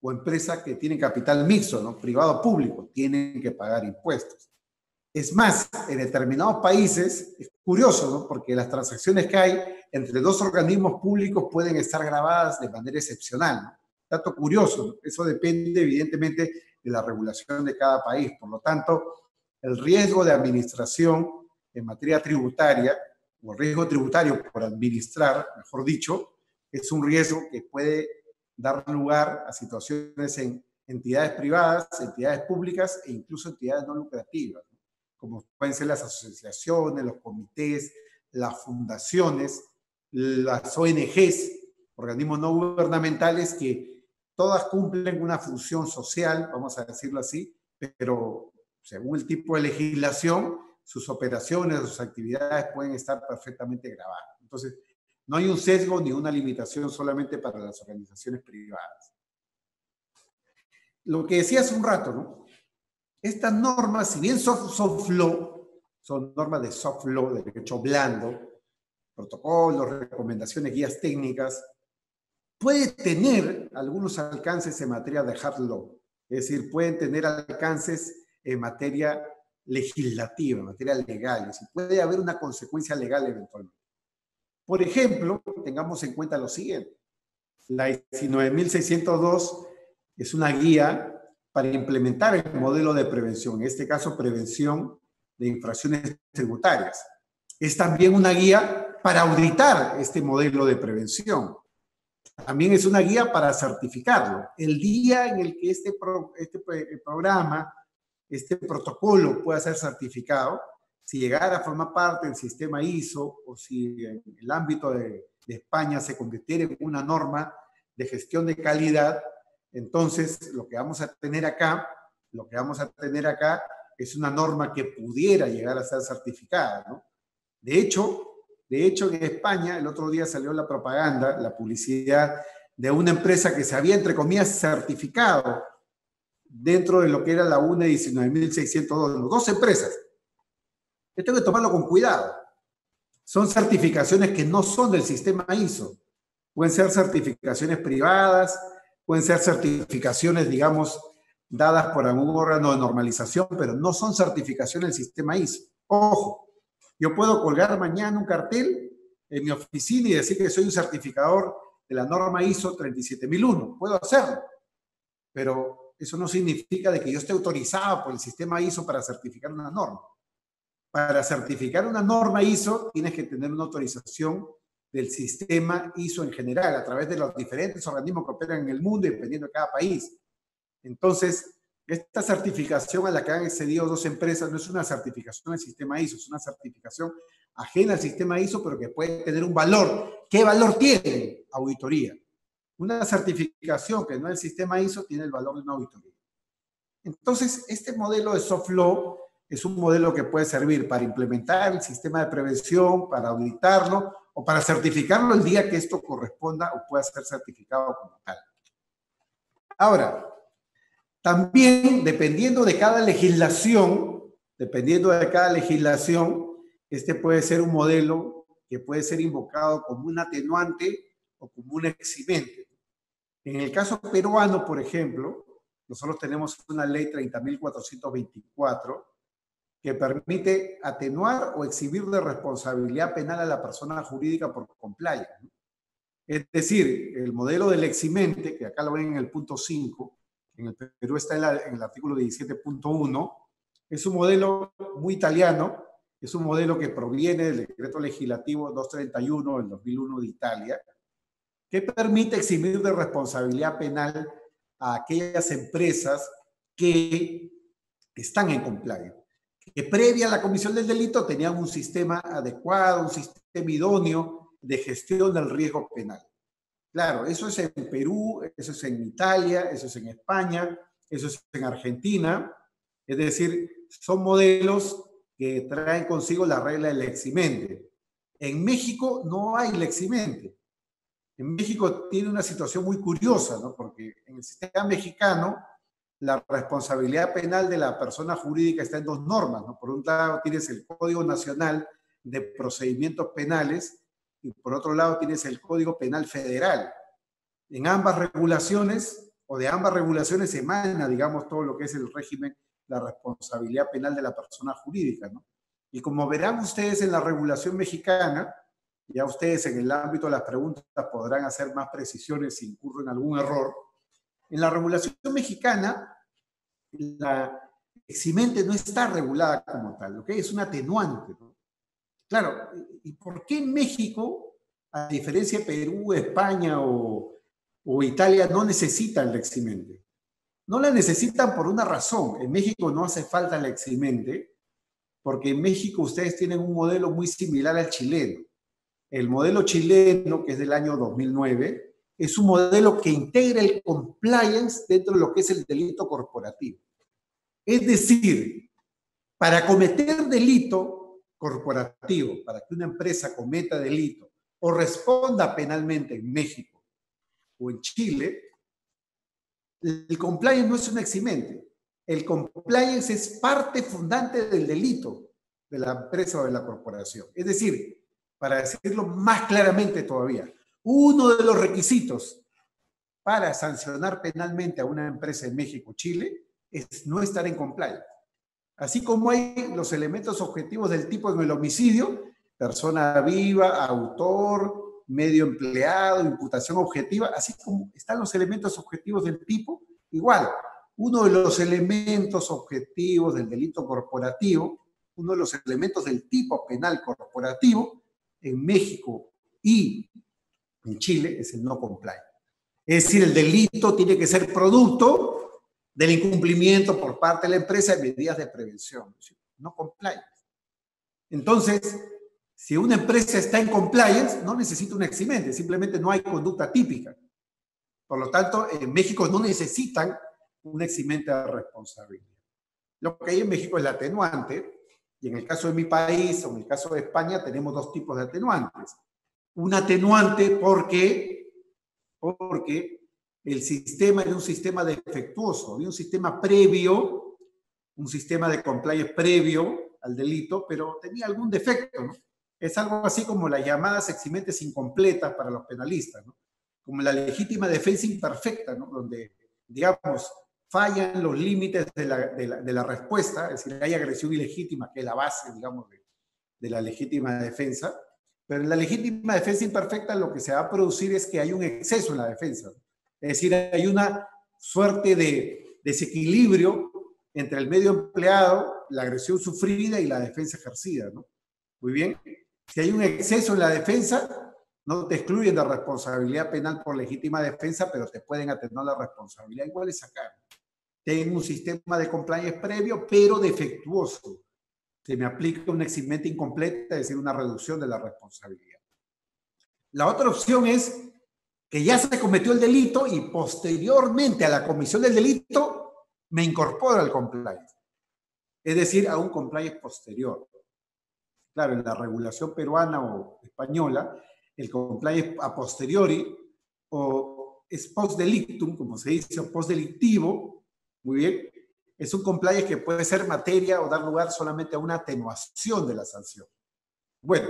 o empresa que tiene capital mixto, ¿no? Privado público, tienen que pagar impuestos. Es más, en determinados países, es curioso, ¿no? Porque las transacciones que hay entre dos organismos públicos pueden estar grabadas de manera excepcional, ¿no? Dato curioso, ¿no? Eso depende evidentemente de la regulación de cada país. Por lo tanto, el riesgo de administración en materia tributaria, o el riesgo tributario por administrar, mejor dicho, Es un riesgo que puede dar lugar a situaciones en entidades privadas, entidades públicas e incluso entidades no lucrativas, ¿no? Como pueden ser las asociaciones, los comités, las fundaciones, las ONGs, organismos no gubernamentales que todas cumplen una función social, vamos a decirlo así, pero según el tipo de legislación, sus operaciones, sus actividades pueden estar perfectamente grabadas. Entonces, no hay un sesgo ni una limitación solamente para las organizaciones privadas. Lo que decía hace un rato, ¿no? Estas normas, si bien soft law, son normas de soft law, de derecho blando, protocolos, recomendaciones, guías técnicas, puede tener algunos alcances en materia de hard law, es decir, pueden tener alcances en materia legislativa, en materia legal, es decir, puede haber una consecuencia legal eventualmente. Por ejemplo, tengamos en cuenta lo siguiente: la 19.602 es una guía para implementar el modelo de prevención, en este caso prevención de infracciones tributarias. Es también una guía para auditar este modelo de prevención. También es una guía para certificarlo. El día en el que este programa, este protocolo pueda ser certificado, si llegara a formar parte del sistema ISO o si en el ámbito de España se convirtiera en una norma de gestión de calidad, entonces lo que vamos a tener acá es una norma que pudiera llegar a ser certificada, ¿no? De hecho, en España, el otro día salió la propaganda, la publicidad de una empresa que se había, entre comillas, certificado dentro de lo que era la UNE 19.602, dos empresas. Esto hay que tomarlo con cuidado. Son certificaciones que no son del sistema ISO. Pueden ser certificaciones privadas, pueden ser certificaciones, digamos, dadas por algún órgano de normalización, pero no son certificaciones del sistema ISO. Ojo, yo puedo colgar mañana un cartel en mi oficina y decir que soy un certificador de la norma ISO 37001. Puedo hacerlo, pero eso no significa de que yo esté autorizado por el sistema ISO para certificar una norma. Para certificar una norma ISO tienes que tener una autorización del sistema ISO en general, a través de los diferentes organismos que operan en el mundo y dependiendo de cada país. Entonces, esta certificación a la que han accedido dos empresas no es una certificación del sistema ISO, es una certificación ajena al sistema ISO, pero que puede tener un valor. ¿Qué valor tiene? Auditoría. Una certificación que no es el sistema ISO tiene el valor de una auditoría. Entonces, este modelo de soft law es un modelo que puede servir para implementar el sistema de prevención, para auditarlo o para certificarlo el día que esto corresponda o pueda ser certificado como tal. Ahora, también dependiendo de cada legislación, este puede ser un modelo que puede ser invocado como un atenuante o como un eximente. En el caso peruano, por ejemplo, nosotros tenemos una ley 30.424 que permite atenuar o eximir de responsabilidad penal a la persona jurídica por compliance, ¿no? Es decir, el modelo del eximente, que acá lo ven en el punto 5, en el Perú está en el artículo 17.1, es un modelo muy italiano, es un modelo que proviene del decreto legislativo 231 del 2001 de Italia, que permite eximir de responsabilidad penal a aquellas empresas que están en compliance, que previa a la comisión del delito tenían un sistema adecuado, un sistema idóneo de gestión del riesgo penal. Claro, eso es en Perú, eso es en Italia, eso es en España, eso es en Argentina. Es decir, son modelos que traen consigo la regla del eximente. En México no hay el eximente. En México tiene una situación muy curiosa, ¿no? Porque en el sistema mexicano la responsabilidad penal de la persona jurídica está en dos normas, ¿no? Por un lado tienes el Código Nacional de Procedimientos Penales y por otro lado tienes el Código Penal Federal. En ambas regulaciones, o de ambas regulaciones emana, digamos, todo lo que es el régimen, la responsabilidad penal de la persona jurídica, ¿no? Y como verán ustedes en la regulación mexicana, ya ustedes en el ámbito de las preguntas podrán hacer más precisiones si incurren en algún error. En la regulación mexicana, la eximente no está regulada como tal, ¿ok? Es un atenuante, ¿no? Claro, ¿y por qué en México a diferencia de Perú, España o Italia, no necesitan la eximente. No la necesitan por una razón. En México no hace falta la eximente, porque en México ustedes tienen un modelo muy similar al chileno. El modelo chileno, que es del año 2009, es un modelo que integra el compliance dentro de lo que es el delito corporativo. Es decir, para cometer delito corporativo, para que una empresa cometa delito o responda penalmente en México o en Chile, el compliance no es un eximente. El compliance es parte fundante del delito de la empresa o de la corporación. Es decir, para decirlo más claramente todavía, uno de los requisitos para sancionar penalmente a una empresa en México o Chile es no estar en compliance. Así como hay los elementos objetivos del tipo en el homicidio, persona viva, autor, medio empleado, imputación objetiva, así como están los elementos objetivos del tipo, igual, uno de los elementos objetivos del delito corporativo, uno de los elementos del tipo penal corporativo, en México y en Chile es el no compliance. Es decir, el delito tiene que ser producto del incumplimiento por parte de la empresa de medidas de prevención, no compliance. Entonces, si una empresa está en compliance, no necesita un eximente, simplemente no hay conducta típica. Por lo tanto, en México no necesitan un eximente de responsabilidad. Lo que hay en México es la atenuante, y en el caso de mi país o en el caso de España tenemos dos tipos de atenuantes. Un atenuante porque el sistema era un sistema defectuoso, había un sistema previo, un sistema de compliance previo al delito, pero tenía algún defecto, ¿no? Es algo así como las llamadas eximentes incompletas para los penalistas, ¿no? Como la legítima defensa imperfecta, ¿no? Donde, digamos, fallan los límites de la respuesta, es decir, hay agresión ilegítima, que es la base, digamos, de la legítima defensa, pero en la legítima defensa imperfecta lo que se va a producir es que hay un exceso en la defensa, es decir, hay una suerte de desequilibrio entre el medio empleado, la agresión sufrida y la defensa ejercida, ¿no? Muy bien, si hay un exceso en la defensa, no te excluyen de responsabilidad penal por legítima defensa, pero te pueden atenuar la responsabilidad. Igual es acá. Tengo un sistema de compliance previo, pero defectuoso. Se me aplica una eximente incompleta, es decir, una reducción de la responsabilidad. La otra opción es que ya se cometió el delito y posteriormente a la comisión del delito me incorporo al compliance. Es decir, a un compliance posterior. Claro, en la regulación peruana o española, el compliance a posteriori o es post delictum, como se dice, o post delictivo, muy bien, es un compliance que puede ser materia o dar lugar solamente a una atenuación de la sanción. Bueno,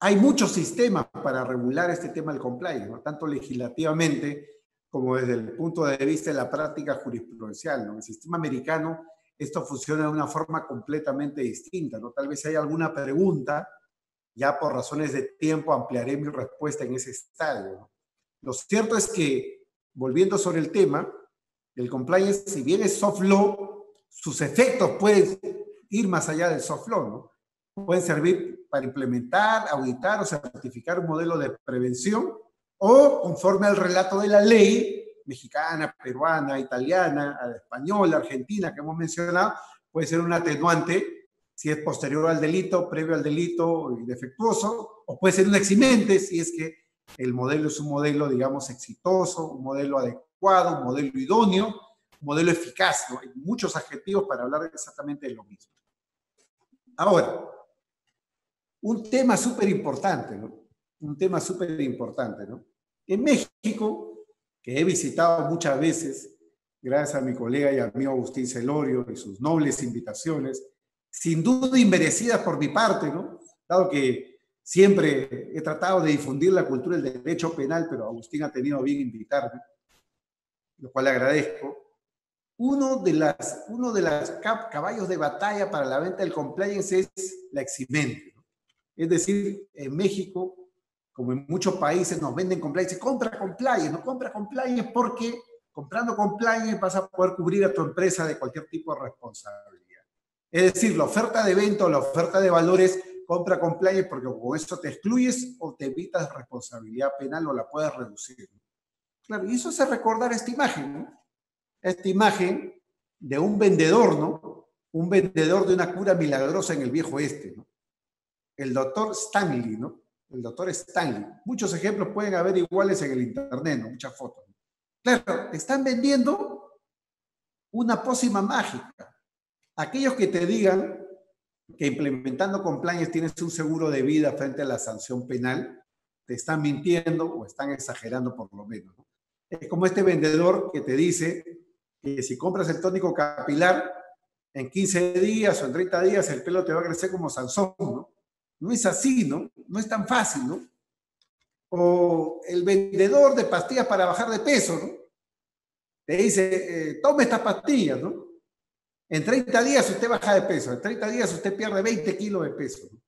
hay muchos sistemas para regular este tema del compliance, ¿no? Tanto legislativamente como desde el punto de vista de la práctica jurisprudencial, ¿no? En el sistema americano esto funciona de una forma completamente distinta, ¿no? Tal vez haya alguna pregunta, ya por razones de tiempo ampliaré mi respuesta en ese estadio, ¿no? Lo cierto es que, volviendo sobre el tema, el compliance, si bien es soft law, sus efectos pueden ir más allá del soft law, ¿no? Pueden servir para implementar, auditar o certificar un modelo de prevención o, conforme al relato de la ley, mexicana, peruana, italiana, española, argentina, que hemos mencionado, puede ser un atenuante si es posterior al delito, previo al delito y defectuoso, o puede ser un eximente si es que el modelo es un modelo, digamos, exitoso, un modelo adecuado, un modelo idóneo, un modelo eficaz, ¿no? Hay muchos adjetivos para hablar exactamente de lo mismo. Ahora, un tema súper importante, ¿no? Un tema súper importante, ¿no? En México, que he visitado muchas veces, gracias a mi colega y amigo Agustín Celorio y sus nobles invitaciones, sin duda inmerecidas por mi parte, ¿no? Dado que siempre he tratado de difundir la cultura del derecho penal, pero Agustín ha tenido bien invitarme, lo cual le agradezco. Uno de los caballos de batalla para la venta del compliance es la eximente, ¿no? Es decir, en México, como en muchos países, nos venden compliance. Compra compliance, no compra compliance porque comprando compliance vas a poder cubrir a tu empresa de cualquier tipo de responsabilidad. Es decir, la oferta de venta o la oferta de valores compra compliance porque con eso te excluyes o te evitas responsabilidad penal o la puedes reducir. Claro, y eso hace recordar esta imagen, ¿no? Esta imagen de un vendedor, ¿no? Un vendedor de una cura milagrosa en el viejo oeste, ¿no? El doctor Stanley, ¿no? El doctor Stanley. Muchos ejemplos pueden haber iguales en el internet, ¿no? Muchas fotos. Claro, te están vendiendo una pócima mágica. Aquellos que te digan que implementando compliance tienes un seguro de vida frente a la sanción penal, te están mintiendo o están exagerando por lo menos, ¿no? Es como este vendedor que te dice que si compras el tónico capilar, en 15 días o en 30 días el pelo te va a crecer como Sansón, ¿no? No es así, ¿no? No es tan fácil, ¿no? O el vendedor de pastillas para bajar de peso, ¿no? Te dice, tome estas pastillas, ¿no? En 30 días usted baja de peso, en 30 días usted pierde 20 kilos de peso, ¿no?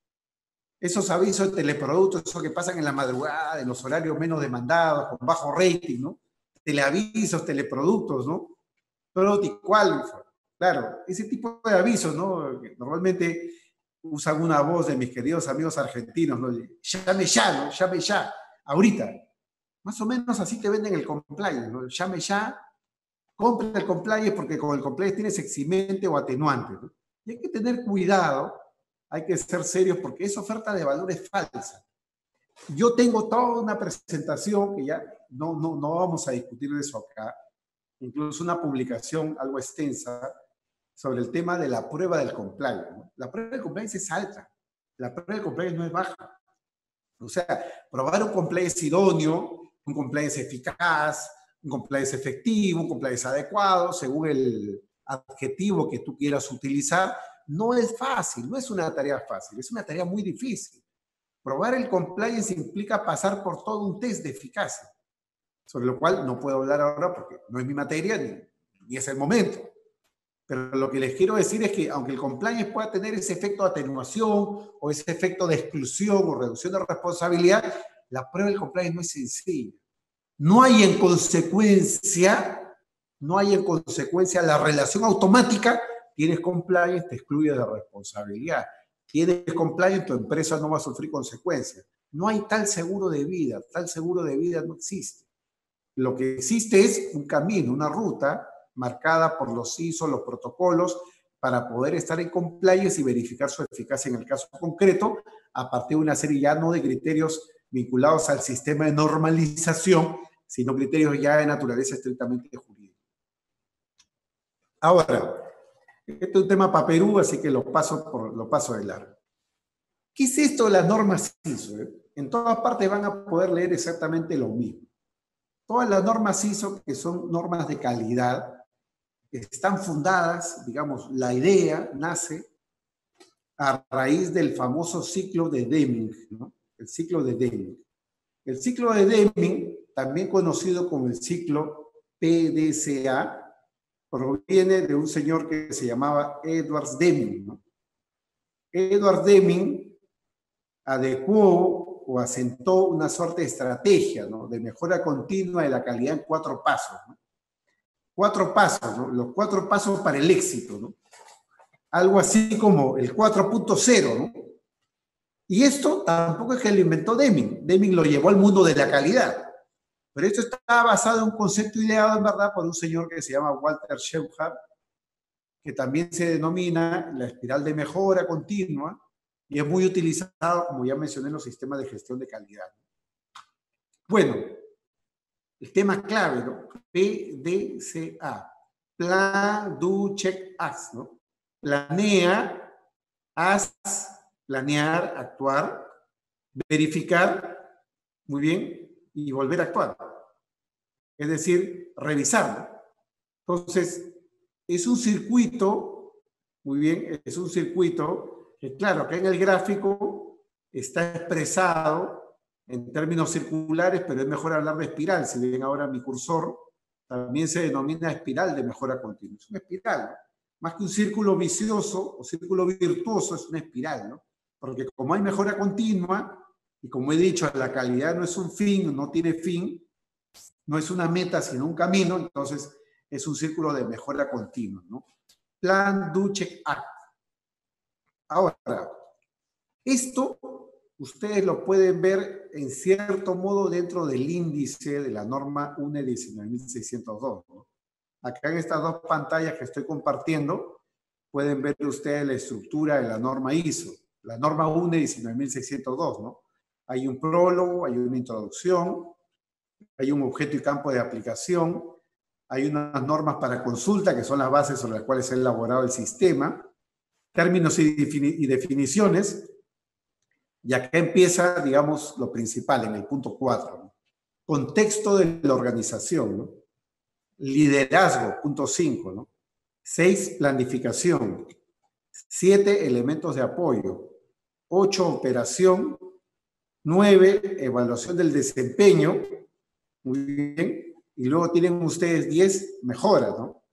Esos avisos de teleproductos, esos que pasan en la madrugada, en los horarios menos demandados, con bajo rating, ¿no? Teleavisos, teleproductos, ¿no? Product Qualifier. Claro, ese tipo de avisos, ¿no? Que normalmente usan una voz de mis queridos amigos argentinos, ¿no? Llame ya, ¿no? Llame ya, ahorita. Más o menos así te venden el compliance, ¿no? Llame ya, compra el compliance porque con el compliance tienes eximente o atenuante, ¿no? Y hay que tener cuidado, hay que ser serios porque esa oferta de valor es falsa. Yo tengo toda una presentación que ya no vamos a discutir de eso acá, incluso una publicación algo extensa sobre el tema de la prueba del compliance, ¿no? La prueba del compliance es alta, la prueba del compliance no es baja. O sea, probar un compliance idóneo, un compliance eficaz, un compliance efectivo, un compliance adecuado, según el adjetivo que tú quieras utilizar, no es fácil, no es una tarea fácil, es una tarea muy difícil. Probar el compliance implica pasar por todo un test de eficacia, sobre lo cual no puedo hablar ahora porque no es mi materia ni es el momento. Pero lo que les quiero decir es que aunque el compliance pueda tener ese efecto de atenuación o ese efecto de exclusión o reducción de responsabilidad, la prueba del compliance no es sencilla. No hay en consecuencia la relación automática. Tienes compliance, te excluye de responsabilidad. Tienes compliance, tu empresa no va a sufrir consecuencias. No hay tal seguro de vida no existe. Lo que existe es un camino, una ruta marcada por los ISO, los protocolos, para poder estar en compliance y verificar su eficacia en el caso concreto, a partir de una serie ya no de criterios vinculados al sistema de normalización, sino criterios ya de naturaleza estrictamente jurídica. Ahora, este es un tema para Perú, así que lo paso de largo. ¿Qué es esto de las normas ISO? En todas partes van a poder leer exactamente lo mismo. Todas las normas ISO, que son normas de calidad, están fundadas, digamos, la idea nace a raíz del famoso ciclo de Deming, ¿no? El ciclo de Deming. El ciclo de Deming, también conocido como el ciclo PDCA, proviene de un señor que se llamaba Edward Deming, ¿no? Edward Deming adecuó o asentó una suerte de estrategia, ¿no? De mejora continua de la calidad en 4 pasos, ¿no? 4 pasos, ¿no? Los 4 pasos para el éxito, ¿no? Algo así como el 4.0, ¿no? Y esto tampoco es que lo inventó Deming. Deming lo llevó al mundo de la calidad. Pero esto está basado en un concepto ideado, en verdad, por un señor que se llama Walter Shepard, que también se denomina la espiral de mejora continua y es muy utilizado, como ya mencioné, en los sistemas de gestión de calidad. Bueno, el tema clave, ¿no? PDCA. Plan, do, check, act, ¿no? Planea, haz, planear, actuar, verificar, muy bien, y volver a actuar. Es decir, revisarlo. Entonces, es un circuito, muy bien, es un circuito que, claro, acá en el gráfico está expresado en términos circulares, pero es mejor hablar de espiral. Si ven ahora mi cursor, también se denomina espiral de mejora continua. Es una espiral, ¿no? Más que un círculo vicioso o círculo virtuoso, es una espiral, ¿no? Porque como hay mejora continua, y como he dicho, la calidad no es un fin, no tiene fin, no es una meta, sino un camino, entonces es un círculo de mejora continua, ¿no? Plan, do, check, act. Ahora, Esto ustedes lo pueden ver en cierto modo dentro del índice de la norma UNE 19.602, ¿no? Acá en estas dos pantallas que estoy compartiendo, pueden ver ustedes la estructura de la norma ISO, la norma UNE 19.602, ¿no? Hay un prólogo, hay una introducción, hay un objeto y campo de aplicación, hay unas normas para consulta, que son las bases sobre las cuales se ha elaborado el sistema, términos y definiciones, y acá empieza, digamos, lo principal, en el punto 4, ¿no? Contexto de la organización, ¿no? Liderazgo, punto 5, ¿no? 6, planificación. 7, elementos de apoyo. 8, operación. 9, evaluación del desempeño. Muy bien. Y luego tienen ustedes 10, mejoras, ¿no?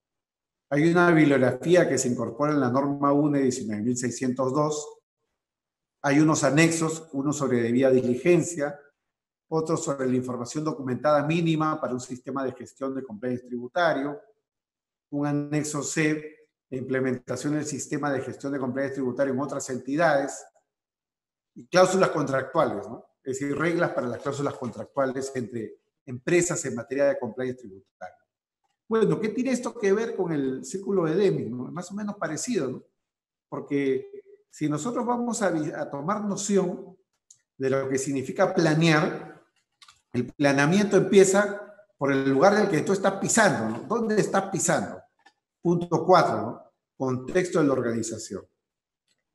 Hay una bibliografía que se incorpora en la norma UNE 19.602. Hay unos anexos, uno sobre debida diligencia, otro sobre la información documentada mínima para un sistema de gestión de compliance tributario, un anexo C de implementación del sistema de gestión de compliance tributario en otras entidades, y cláusulas contractuales, ¿no? Es decir, reglas para las cláusulas contractuales entre empresas en materia de compliance tributario. Bueno, ¿qué tiene esto que ver con el círculo de Deming, ¿no? Más o menos parecido, ¿no? Porque si nosotros vamos a tomar noción de lo que significa planear, el planeamiento empieza por el lugar del que tú estás pisando, ¿no? ¿Dónde estás pisando? Punto 4, ¿no? Contexto de la organización.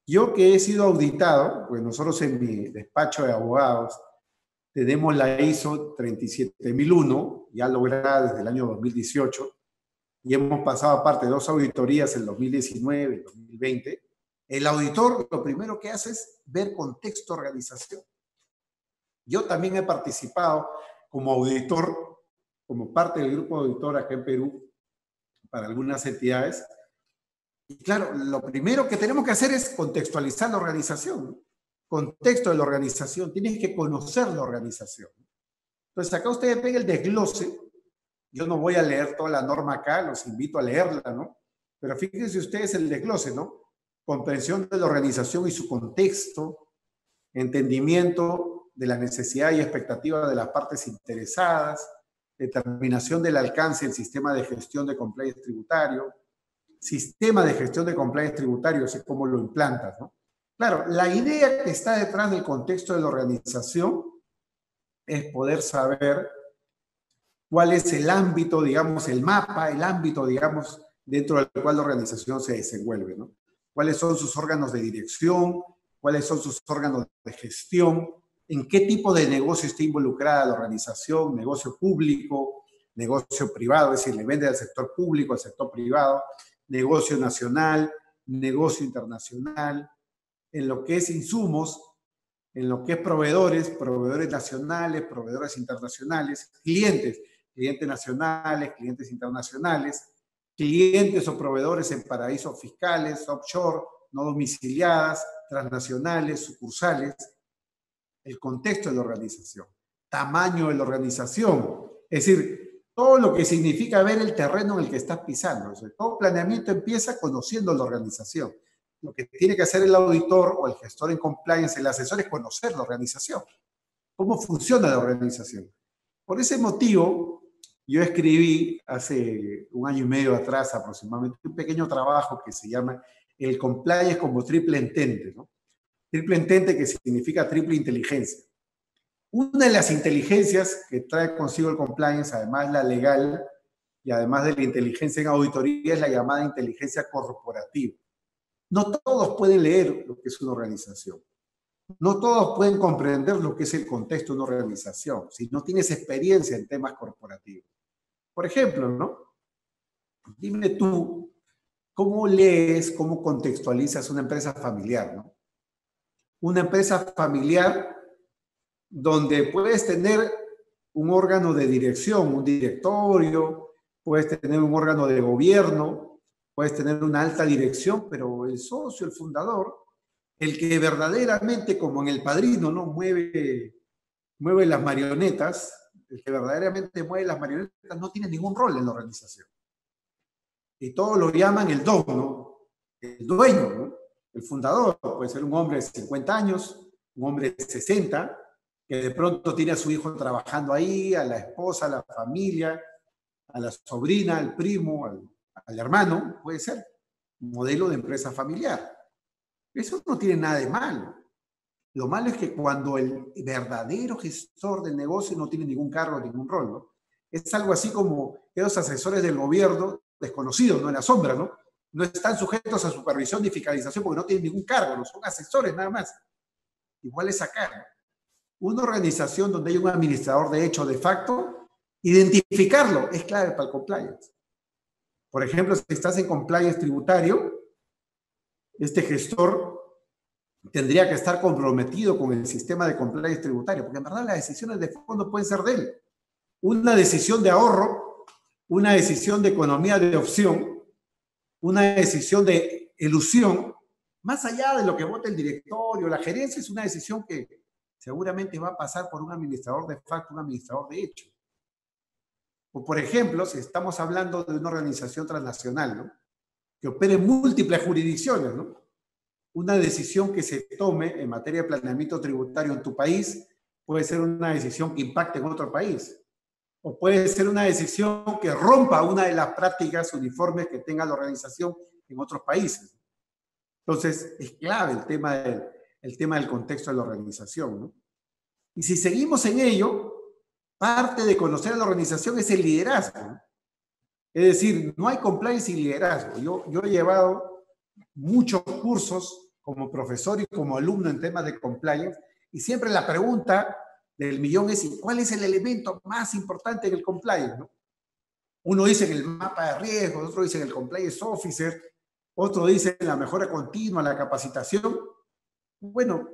Yo que he sido auditado, pues nosotros en mi despacho de abogados tenemos la ISO 37001, ya lograda desde el año 2018, y hemos pasado aparte de 2 auditorías en 2019 y 2020. El auditor lo primero que hace es ver contexto de organización. Yo también he participado como auditor, como parte del grupo de auditor acá en Perú, para algunas entidades. Y claro, lo primero que tenemos que hacer es contextualizar la organización. Contexto de la organización, tienes que conocer la organización. Entonces acá ustedes ven el desglose. Yo no voy a leer toda la norma acá, los invito a leerla, ¿no? Pero fíjense ustedes el desglose, ¿no? Comprensión de la organización y su contexto, entendimiento de la necesidad y expectativa de las partes interesadas, determinación del alcance del sistema de gestión de compliance tributario, sistema de gestión de compliance tributario, es cómo lo implantas, ¿no? Claro, la idea que está detrás del contexto de la organización es poder saber cuál es el ámbito, digamos, el mapa, el ámbito, digamos, dentro del cual la organización se desenvuelve, ¿no? Cuáles son sus órganos de dirección, cuáles son sus órganos de gestión, en qué tipo de negocio está involucrada la organización, negocio público, negocio privado, es decir, le vende al sector público, al sector privado, negocio nacional, negocio internacional, en lo que es insumos, en lo que es proveedores, proveedores nacionales, proveedores internacionales, clientes nacionales, clientes internacionales, clientes o proveedores en paraísos fiscales, offshore, no domiciliadas, transnacionales, sucursales, el contexto de la organización, tamaño de la organización, es decir, todo lo que significa ver el terreno en el que estás pisando. O sea, todo planeamiento empieza conociendo la organización. Lo que tiene que hacer el auditor o el gestor en compliance, el asesor, es conocer la organización. ¿Cómo funciona la organización? Por ese motivo, yo escribí hace 1 año y medio atrás aproximadamente un pequeño trabajo que se llama El compliance como triple entente, ¿no? Triple entente, que significa triple inteligencia. Una de las inteligencias que trae consigo el compliance, además la legal y además de la inteligencia en auditoría, es la llamada inteligencia corporativa. No todos pueden leer lo que es una organización. No todos pueden comprender lo que es el contexto de una organización si no tienes experiencia en temas corporativos. Por ejemplo, ¿no? Dime tú, ¿cómo lees, cómo contextualizas una empresa familiar, ¿no? Una empresa familiar donde puedes tener un órgano de dirección, un directorio, puedes tener un órgano de gobierno, puedes tener una alta dirección, pero el socio, el fundador, el que verdaderamente, como en El Padrino, ¿no? mueve las marionetas, el que verdaderamente mueve las marionetas no tiene ningún rol en la organización. Y todos lo llaman el don, ¿no? El dueño, ¿no? El fundador puede ser un hombre de 50 años, un hombre de 60, que de pronto tiene a su hijo trabajando ahí, a la esposa, a la familia, a la sobrina, al primo, al hermano, puede ser un modelo de empresa familiar. Eso no tiene nada de malo. Lo malo es que cuando el verdadero gestor del negocio no tiene ningún cargo, ningún rol, ¿no? Es algo así como esos asesores del gobierno desconocidos, ¿no? En la sombra, ¿no? No están sujetos a supervisión ni fiscalización porque no tienen ningún cargo, no son asesores nada más. Igual es acá. Una organización donde hay un administrador de hecho de facto, identificarlo es clave para el compliance. Por ejemplo, si estás en compliance tributario, este gestor tendría que estar comprometido con el sistema de compliance tributario, porque en verdad las decisiones de fondo pueden ser de él. Una decisión de ahorro, una decisión de economía de opción, una decisión de elusión, más allá de lo que vote el directorio, la gerencia, es una decisión que seguramente va a pasar por un administrador de facto, un administrador de hecho. O por ejemplo, si estamos hablando de una organización transnacional, ¿no? Que opere en múltiples jurisdicciones, ¿no? Una decisión que se tome en materia de planeamiento tributario en tu país puede ser una decisión que impacte en otro país. O puede ser una decisión que rompa una de las prácticas uniformes que tenga la organización en otros países. Entonces, es clave el tema del contexto de la organización, ¿no? Y si seguimos en ello, parte de conocer a la organización es el liderazgo, ¿no? Es decir, no hay compliance sin liderazgo. Yo he llevado muchos cursos como profesor y como alumno en temas de compliance, y siempre la pregunta del millón es ¿cuál es el elemento más importante en el compliance, ¿no? Uno dice en el mapa de riesgos, otro dice en el compliance officer, otro dice en la mejora continua, la capacitación. Bueno,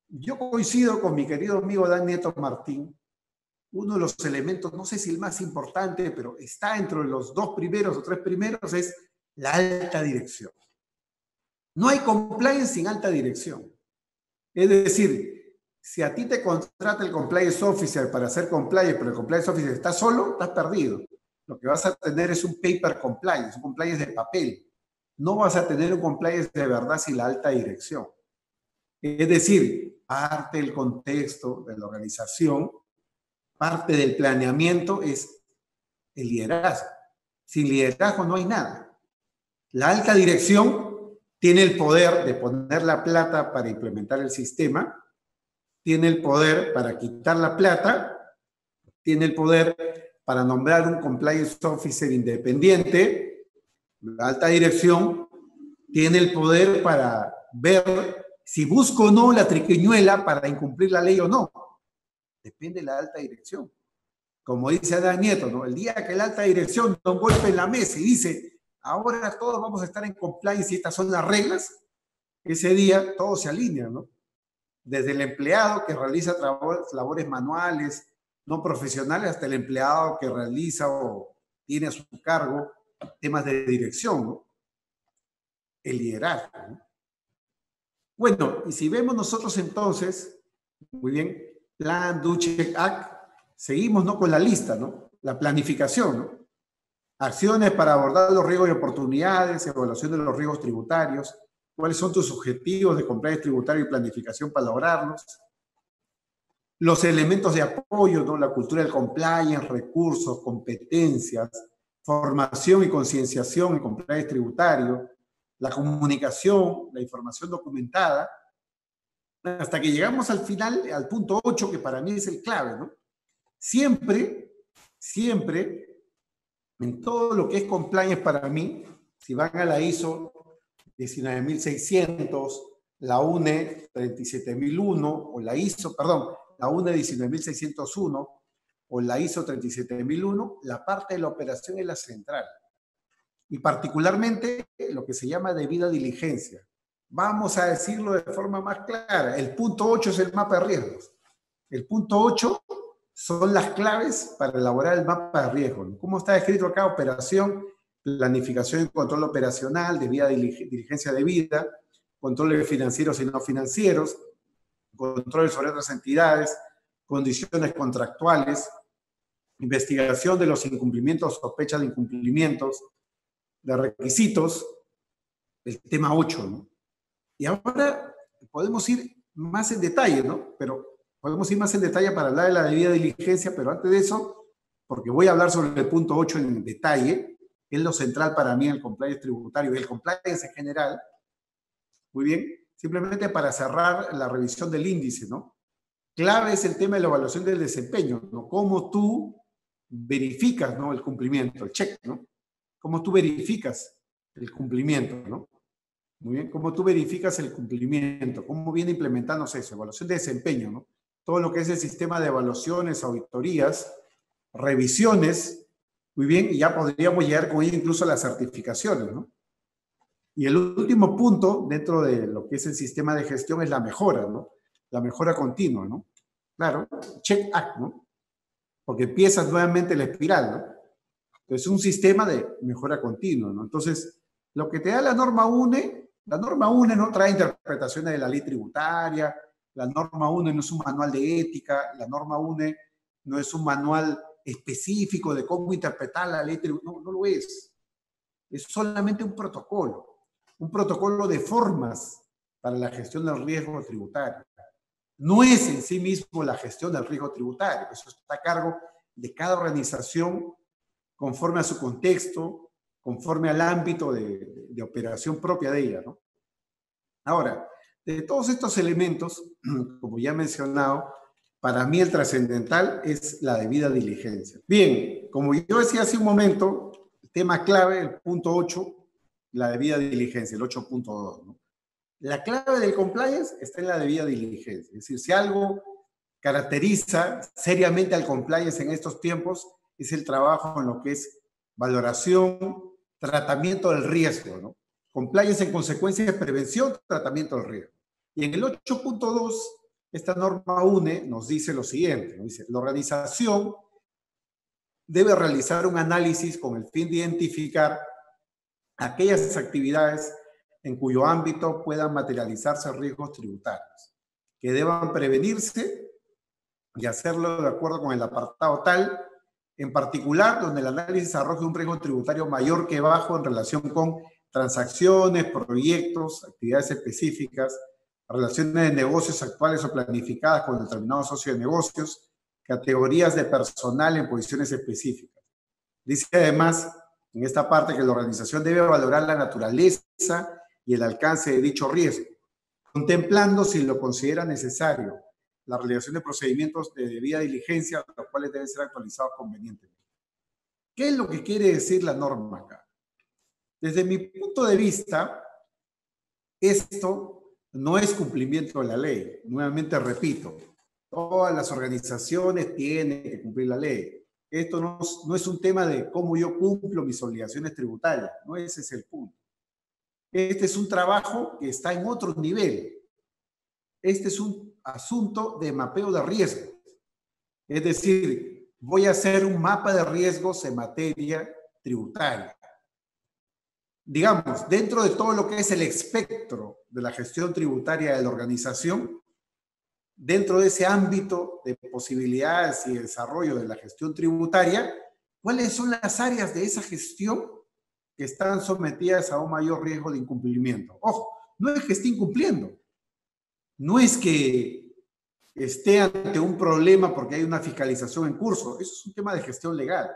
yo coincido con mi querido amigo Dan Nieto Martín. Uno de los elementos, no sé si el más importante, pero está entre los 2 primeros o 3 primeros, es la alta dirección. No hay compliance sin alta dirección. Es decir, si a ti te contrata el compliance officer para hacer compliance, pero el compliance officer está solo, estás perdido. Lo que vas a tener es un paper compliance, un compliance de papel. No vas a tener un compliance de verdad sin la alta dirección. Es decir, parte del contexto de la organización, parte del planeamiento es el liderazgo. Sin liderazgo no hay nada. La alta dirección tiene el poder de poner la plata para implementar el sistema, tiene el poder para quitar la plata, tiene el poder para nombrar un compliance officer independiente. La alta dirección tiene el poder para ver si busco o no la triquiñuela para incumplir la ley o no. Depende de la alta dirección. Como dice Dan Nieto, ¿no? El día que la alta dirección da un golpe en la mesa y dice, ahora todos vamos a estar en compliance y estas son las reglas, ese día todo se alinea, ¿no? Desde el empleado que realiza labores manuales, no profesionales, hasta el empleado que realiza o tiene a su cargo temas de dirección, ¿no? El liderazgo, ¿no? Bueno, y si vemos nosotros entonces, muy bien, Plan, Do, Check, Act, seguimos, ¿no? Con la lista, ¿no? La planificación, ¿no? Acciones para abordar los riesgos y oportunidades, evaluación de los riesgos tributarios, cuáles son tus objetivos de compliance tributario y planificación para lograrlos, los elementos de apoyo, ¿no? La cultura del compliance, recursos, competencias, formación y concienciación en compliance tributario, la comunicación, la información documentada, hasta que llegamos al final, al punto 8, que para mí es el clave, ¿no? Siempre, en todo lo que es compliance para mí, si van a la ISO 19600, la UNE 37001, o la ISO, perdón, la UNE 19601, o la ISO 37001, la parte de la operación es la central. Y particularmente lo que se llama debida diligencia. Vamos a decirlo de forma más clara. El punto 8 es el mapa de riesgos. El punto 8 son las claves para elaborar el mapa de riesgos. ¿Cómo está escrito acá? Operación, planificación y control operacional, debida diligencia debida, controles financieros y no financieros, control sobre otras entidades, condiciones contractuales, investigación de los incumplimientos, sospecha de incumplimientos, de requisitos, el tema 8, ¿no? Y ahora podemos ir más en detalle, ¿no? Pero podemos ir más en detalle para hablar de la debida diligencia, pero antes de eso, porque voy a hablar sobre el punto 8 en detalle, que es lo central para mí en el compliance tributario y el compliance en general. Muy bien, simplemente para cerrar la revisión del índice, ¿no? Clave es el tema de la evaluación del desempeño, ¿no? Cómo tú verificas, ¿no? El cumplimiento, el check, ¿no? Cómo tú verificas el cumplimiento, ¿no? Muy bien, cómo tú verificas el cumplimiento, cómo viene implementándose eso, evaluación de desempeño, ¿no? Todo lo que es el sistema de evaluaciones, auditorías, revisiones, muy bien, y ya podríamos llegar con ello incluso a las certificaciones, ¿no? Y el último punto dentro de lo que es el sistema de gestión es la mejora, ¿no? La mejora continua, ¿no? Claro, check act, ¿no? Porque empiezas nuevamente la espiral, ¿no? Entonces, un sistema de mejora continua, ¿no? Entonces, lo que te da la norma UNE no trae interpretaciones de la ley tributaria, la norma UNE no es un manual de ética, la norma UNE no es un manual específico de cómo interpretar la ley tributaria, no lo es. Es solamente un protocolo de formas para la gestión del riesgo tributario. No es en sí mismo la gestión del riesgo tributario, eso está a cargo de cada organización conforme a su contexto, conforme al ámbito de operación propia de ella, ¿no? Ahora, de todos estos elementos, como ya he mencionado, para mí el trascendental es la debida diligencia. Bien, como yo decía hace un momento, el tema clave, el punto 8, la debida diligencia, el 8.2, ¿no? La clave del compliance está en la debida diligencia. Es decir, si algo caracteriza seriamente al compliance en estos tiempos, es el trabajo en lo que es valoración, tratamiento del riesgo, ¿no? Compliance en consecuencia de prevención, tratamiento del riesgo. Y en el 8.2, esta norma UNE nos dice lo siguiente, ¿no? Dice, la organización debe realizar un análisis con el fin de identificar aquellas actividades en cuyo ámbito puedan materializarse riesgos tributarios, que deban prevenirse y hacerlo de acuerdo con el apartado tal, en particular donde el análisis arroje un riesgo tributario mayor que bajo en relación con transacciones, proyectos, actividades específicas, relaciones de negocios actuales o planificadas con determinado socio de negocios, categorías de personal en posiciones específicas. Dice además en esta parte que la organización debe valorar la naturaleza y el alcance de dicho riesgo, contemplando si lo considera necesario la realización de procedimientos de debida diligencia, los cuales deben ser actualizados convenientemente. ¿Qué es lo que quiere decir la norma acá? Desde mi punto de vista, esto no es cumplimiento de la ley. Nuevamente repito, todas las organizaciones tienen que cumplir la ley. Esto no es un tema de cómo yo cumplo mis obligaciones tributarias, no ese es el punto. Este es un trabajo que está en otro nivel. Este es un asunto de mapeo de riesgos. Es decir, voy a hacer un mapa de riesgos en materia tributaria. Digamos, dentro de todo lo que es el espectro de la gestión tributaria de la organización, dentro de ese ámbito de posibilidades y desarrollo de la gestión tributaria, ¿cuáles son las áreas de esa gestión que están sometidas a un mayor riesgo de incumplimiento? Ojo, no es que esté incumpliendo, no es que esté ante un problema porque hay una fiscalización en curso, eso es un tema de gestión legal.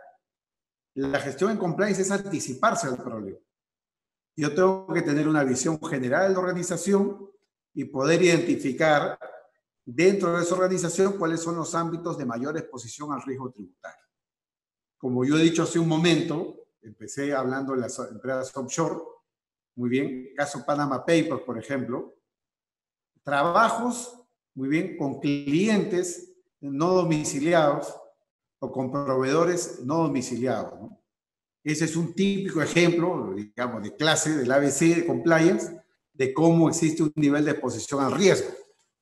La gestión en compliance es anticiparse al problema. Yo tengo que tener una visión general de la organización y poder identificar dentro de esa organización cuáles son los ámbitos de mayor exposición al riesgo tributario. Como yo he dicho hace un momento, empecé hablando de las empresas offshore, muy bien, caso Panama Papers, por ejemplo, trabajos, muy bien, con clientes no domiciliados o con proveedores no domiciliados, ¿no? Ese es un típico ejemplo, digamos, de clase del ABC de compliance, de cómo existe un nivel de exposición al riesgo.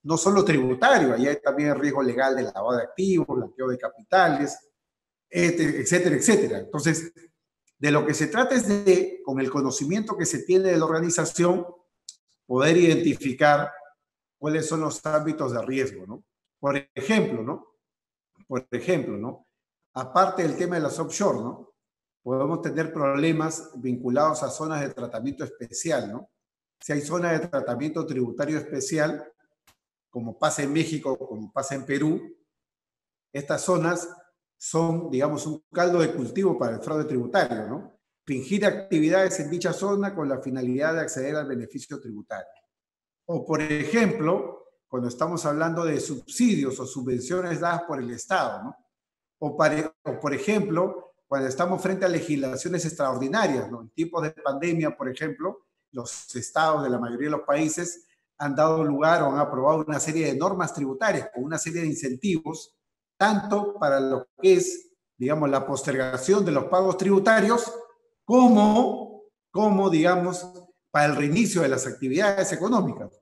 No solo tributario, allá hay también el riesgo legal de lavado de activos, blanqueo de capitales, etcétera, etcétera. Entonces, de lo que se trata es de, con el conocimiento que se tiene de la organización, poder identificar cuáles son los ámbitos de riesgo, ¿no? Por ejemplo, ¿no? Aparte del tema de las offshore, ¿no? Podemos tener problemas vinculados a zonas de tratamiento especial, ¿no? si hay zona de tratamiento tributario especial, como pasa en México, como pasa en Perú, estas zonas son, digamos, un caldo de cultivo para el fraude tributario, ¿no? Fingir actividades en dicha zona con la finalidad de acceder al beneficio tributario. O, por ejemplo, cuando estamos hablando de subsidios o subvenciones dadas por el Estado, ¿no? O, por ejemplo, cuando estamos frente a legislaciones extraordinarias, ¿no? En tiempos de pandemia, por ejemplo, los estados de la mayoría de los países han dado lugar o han aprobado una serie de normas tributarias con una serie de incentivos, tanto para lo que es, digamos, la postergación de los pagos tributarios, como digamos, para el reinicio de las actividades económicas.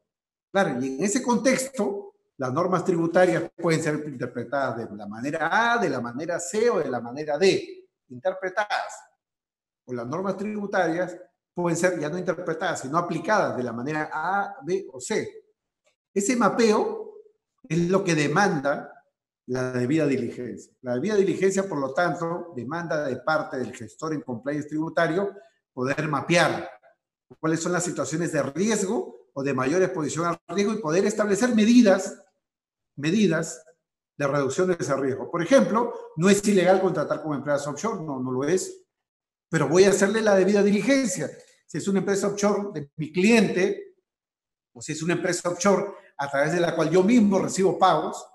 Claro, y en ese contexto, las normas tributarias pueden ser interpretadas de la manera A, de la manera C o de la manera D, interpretadas. O las normas tributarias pueden ser ya no interpretadas, sino aplicadas de la manera A, B o C. Ese mapeo es lo que demanda la debida diligencia. La debida diligencia, por lo tanto, demanda de parte del gestor en compliance tributario poder mapear cuáles son las situaciones de riesgo o de mayor exposición al riesgo y poder establecer medidas de reducción de ese riesgo. Por ejemplo, no es ilegal contratar con empresas offshore, no lo es, pero voy a hacerle la debida diligencia. Si es una empresa offshore de mi cliente, o si es una empresa offshore a través de la cual yo mismo recibo pagos,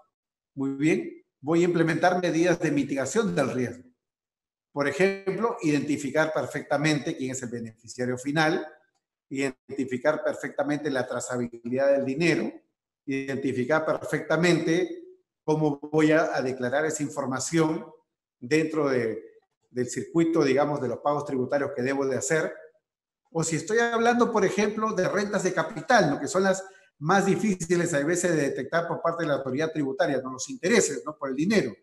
muy bien, voy a implementar medidas de mitigación del riesgo. Por ejemplo, identificar perfectamente quién es el beneficiario final, identificar perfectamente la trazabilidad del dinero, identificar perfectamente cómo voy a declarar esa información dentro del circuito, digamos, de los pagos tributarios que debo de hacer. O si estoy hablando, por ejemplo, de rentas de capital, ¿no? Que son las más difíciles a veces de detectar por parte de la autoridad tributaria, ¿no? Los intereses, ¿no? Por el dinero.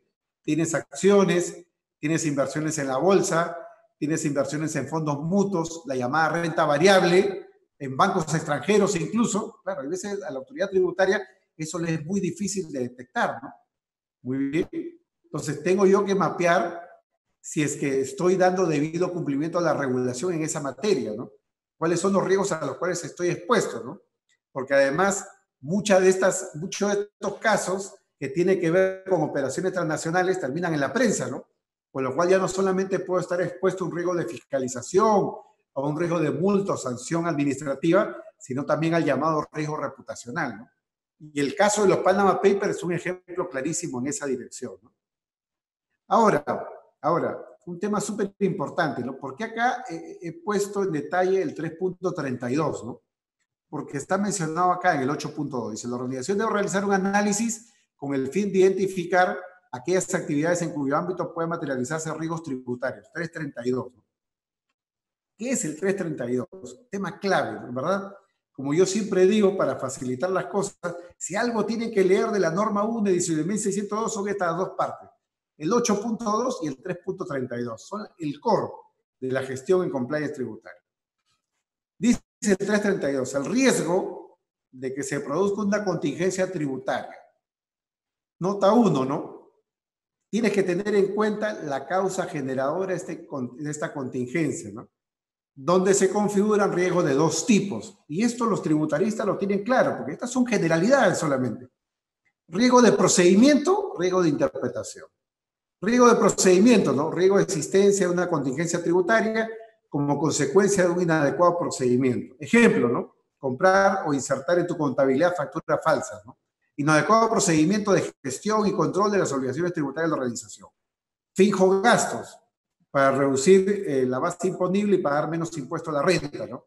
Tienes acciones, tienes inversiones en la bolsa, tienes inversiones en fondos mutuos, la llamada renta variable, en bancos extranjeros incluso. Claro, a veces a la autoridad tributaria eso le es muy difícil de detectar, ¿no? Muy bien. Entonces tengo yo que mapear si es que estoy dando debido cumplimiento a la regulación en esa materia, ¿no? ¿Cuáles son los riesgos a los cuales estoy expuesto, ¿no? Porque además, muchos de estos casos que tienen que ver con operaciones transnacionales terminan en la prensa, ¿no? Con lo cual ya no solamente puedo estar expuesto a un riesgo de fiscalización o a un riesgo de multa o sanción administrativa, sino también al llamado riesgo reputacional, ¿no? Y el caso de los Panama Papers es un ejemplo clarísimo en esa dirección, ¿no? Ahora, un tema súper importante, ¿no? Porque acá he puesto en detalle el 3.32, ¿no? Porque está mencionado acá en el 8.2. Dice, la organización debe realizar un análisis con el fin de identificar aquellas actividades en cuyo ámbito pueden materializarse riesgos tributarios. 332, ¿no? ¿Qué es el 332? Tema clave, ¿verdad? Como yo siempre digo, para facilitar las cosas, si algo tienen que leer de la norma 1 de 19.602 son estas dos partes. El 8.2 y el 3.32 son el core de la gestión en compliance tributario. Dice el 332, el riesgo de que se produzca una contingencia tributaria. Nota 1, ¿no? Tienes que tener en cuenta la causa generadora de esta contingencia, ¿no? Donde se configuran riesgos de dos tipos. Y esto los tributaristas lo tienen claro, porque estas son generalidades solamente. Riesgo de procedimiento, riesgo de interpretación. Riesgo de procedimiento, ¿no? Riesgo de existencia de una contingencia tributaria como consecuencia de un inadecuado procedimiento. Ejemplo, ¿no? Comprar o insertar en tu contabilidad facturas falsas, ¿no? Inadecuado procedimiento de gestión y control de las obligaciones tributarias de la organización. Finjo gastos para reducir la base imponible y pagar menos impuesto a la renta, ¿no?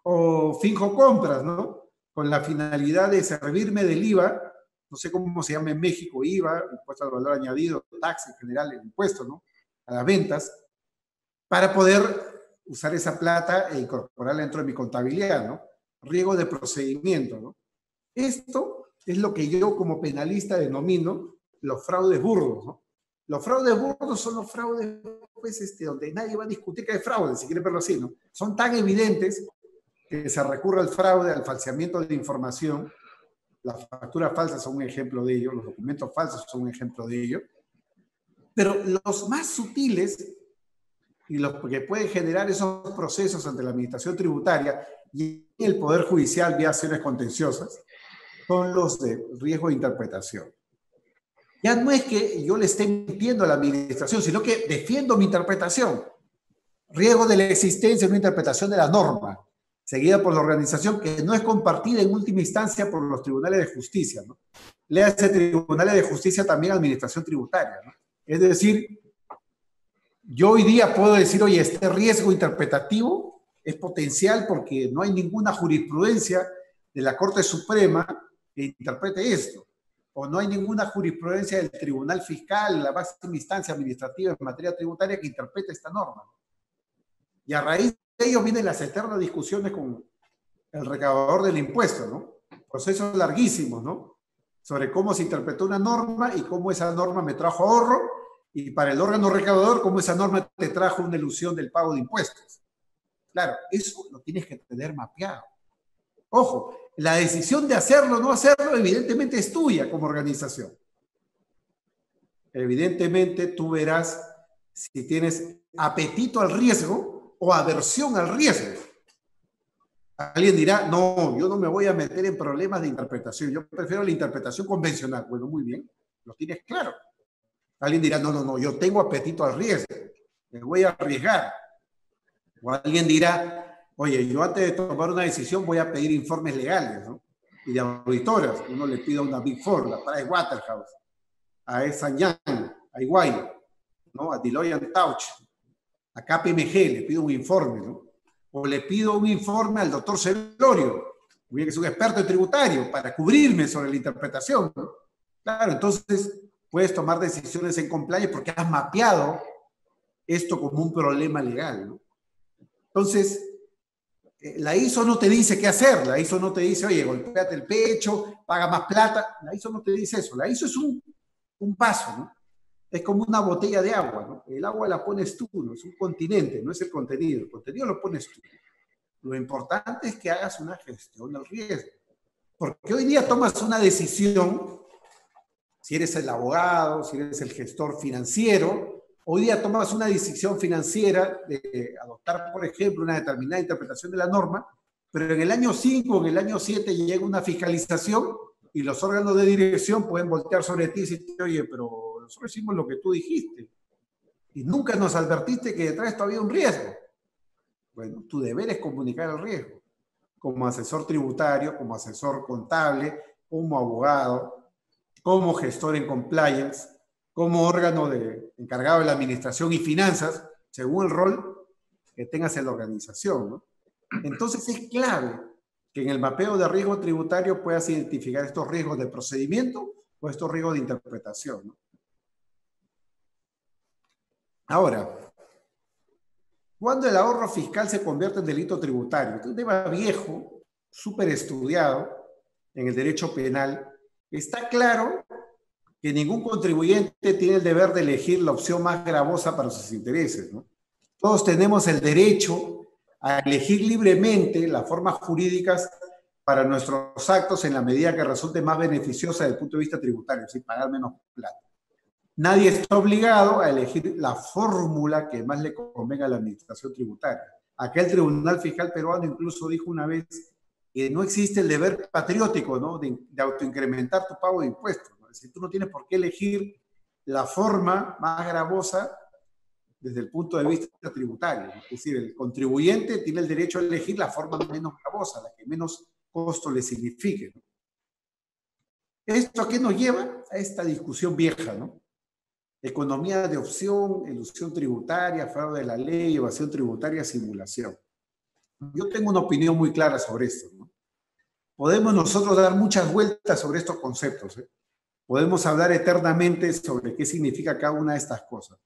O finjo compras, ¿no? Con la finalidad de servirme del IVA, no sé cómo se llama en México, IVA, impuesto al valor añadido, tax en general, el impuesto, ¿no? A las ventas, para poder usar esa plata e incorporarla dentro de mi contabilidad, ¿no? Riesgo de procedimiento, ¿no? Esto es lo que yo como penalista denomino los fraudes burdos, ¿no? Los fraudes burdos son los fraudes, pues, donde nadie va a discutir que hay fraude, si quieren verlo así, ¿no? Son tan evidentes que se recurre al fraude, al falseamiento de información. Las facturas falsas son un ejemplo de ello, los documentos falsos son un ejemplo de ello. Pero los más sutiles y los que pueden generar esos procesos ante la administración tributaria y el Poder Judicial vía acciones contenciosas son los de riesgo de interpretación. Ya no es que yo le esté mintiendo a la administración, sino que defiendo mi interpretación. Riesgo de la existencia de una interpretación de la norma, seguida por la organización que no es compartida en última instancia por los tribunales de justicia, ¿no? Léase tribunales de justicia también administración tributaria, ¿no? Es decir, yo hoy día puedo decir, oye, este riesgo interpretativo es potencial porque no hay ninguna jurisprudencia de la Corte Suprema que interprete esto, o no hay ninguna jurisprudencia del Tribunal Fiscal, la máxima instancia administrativa en materia tributaria que interprete esta norma. Y a raíz de ello vienen las eternas discusiones con el recaudador del impuesto, ¿no? Procesos larguísimos, ¿no? Sobre cómo se interpretó una norma y cómo esa norma me trajo ahorro, y para el órgano recaudador, cómo esa norma te trajo una ilusión del pago de impuestos. Claro, eso lo tienes que tener mapeado. Ojo, la decisión de hacerlo o no hacerlo, evidentemente es tuya como organización. Evidentemente tú verás si tienes apetito al riesgo o aversión al riesgo. Alguien dirá, no, yo no me voy a meter en problemas de interpretación, yo prefiero la interpretación convencional. Bueno, muy bien, lo tienes claro. Alguien dirá, no, no, no, yo tengo apetito al riesgo, me voy a arriesgar. O alguien dirá, oye, yo antes de tomar una decisión voy a pedir informes legales, ¿no? Y de auditoras. Uno le pide a una Big Four, a Pricewaterhouse, a Ernst & Young, a EY, ¿no? A Deloitte & Touch, a KPMG, le pido un informe, ¿no? O le pido un informe al doctor Celorio, que es un experto en tributario, para cubrirme sobre la interpretación, ¿no? Claro, entonces puedes tomar decisiones en compliance porque has mapeado esto como un problema legal, ¿no? Entonces, la ISO no te dice qué hacer, la ISO no te dice, oye, golpéate el pecho, paga más plata, la ISO no te dice eso, la ISO es un vaso, ¿no? Es como una botella de agua, ¿no? El agua la pones tú, ¿no? Es un continente, no es el contenido lo pones tú. Lo importante es que hagas una gestión del riesgo, porque hoy día tomas una decisión, si eres el abogado, si eres el gestor financiero, hoy día tomas una decisión financiera de adoptar, por ejemplo, una determinada interpretación de la norma, pero en el año 5 o en el año 7 llega una fiscalización y los órganos de dirección pueden voltear sobre ti y decir, oye, pero nosotros hicimos lo que tú dijiste y nunca nos advertiste que detrás de esto había un riesgo. Bueno, tu deber es comunicar el riesgo como asesor tributario, como asesor contable, como abogado, como gestor en compliance, como órgano encargado de la administración y finanzas, según el rol que tengas en la organización, ¿no? Entonces es clave que en el mapeo de riesgo tributario puedas identificar estos riesgos de procedimiento o estos riesgos de interpretación, ¿no? Ahora, ¿cuándo el ahorro fiscal se convierte en delito tributario? Es un tema viejo, súper estudiado en el derecho penal. Está claro que ningún contribuyente tiene el deber de elegir la opción más gravosa para sus intereses, ¿no? Todos tenemos el derecho a elegir libremente las formas jurídicas para nuestros actos en la medida que resulte más beneficiosa desde el punto de vista tributario, sin pagar menos plata. Nadie está obligado a elegir la fórmula que más le convenga a la administración tributaria. Acá el Tribunal Fiscal Peruano incluso dijo una vez que no existe el deber patriótico, ¿no?, de autoincrementar tu pago de impuestos, ¿no? Es decir, tú no tienes por qué elegir la forma más gravosa desde el punto de vista tributario, ¿no? Es decir, el contribuyente tiene el derecho a elegir la forma menos gravosa, la que menos costo le signifique, ¿no? ¿Esto a qué nos lleva? A esta discusión vieja, ¿no? Economía de opción, elusión tributaria, fraude de la ley, evasión tributaria, simulación. Yo tengo una opinión muy clara sobre esto, ¿no? Podemos nosotros dar muchas vueltas sobre estos conceptos, ¿eh? Podemos hablar eternamente sobre qué significa cada una de estas cosas.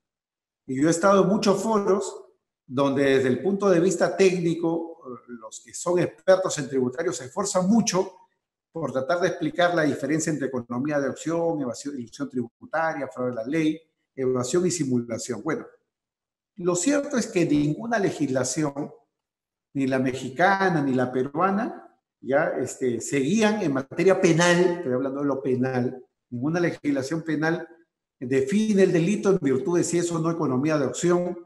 Y yo he estado en muchos foros donde desde el punto de vista técnico, los que son expertos en tributarios se esfuerzan mucho por tratar de explicar la diferencia entre economía de opción, evasión, ilusión tributaria, fraude de la ley, evasión y simulación. Bueno, lo cierto es que ninguna legislación, ni la mexicana ni la peruana, ya seguían en materia penal, estoy hablando de lo penal, ninguna legislación penal define el delito en virtud de si es o no economía de opción,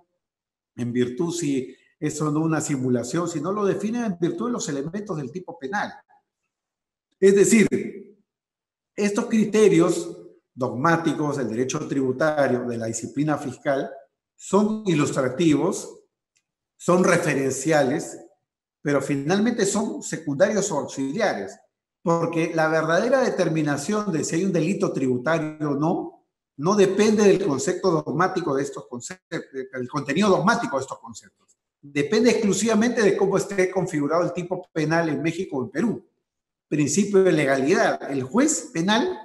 en virtud si eso no es una simulación, sino lo definen en virtud de los elementos del tipo penal. Es decir, estos criterios dogmáticos del derecho tributario, de la disciplina fiscal, son ilustrativos, son referenciales, pero finalmente son secundarios o auxiliares, porque la verdadera determinación de si hay un delito tributario o no, no depende del concepto dogmático de estos conceptos, del contenido dogmático de estos conceptos. Depende exclusivamente de cómo esté configurado el tipo penal en México o en Perú. Principio de legalidad. El juez penal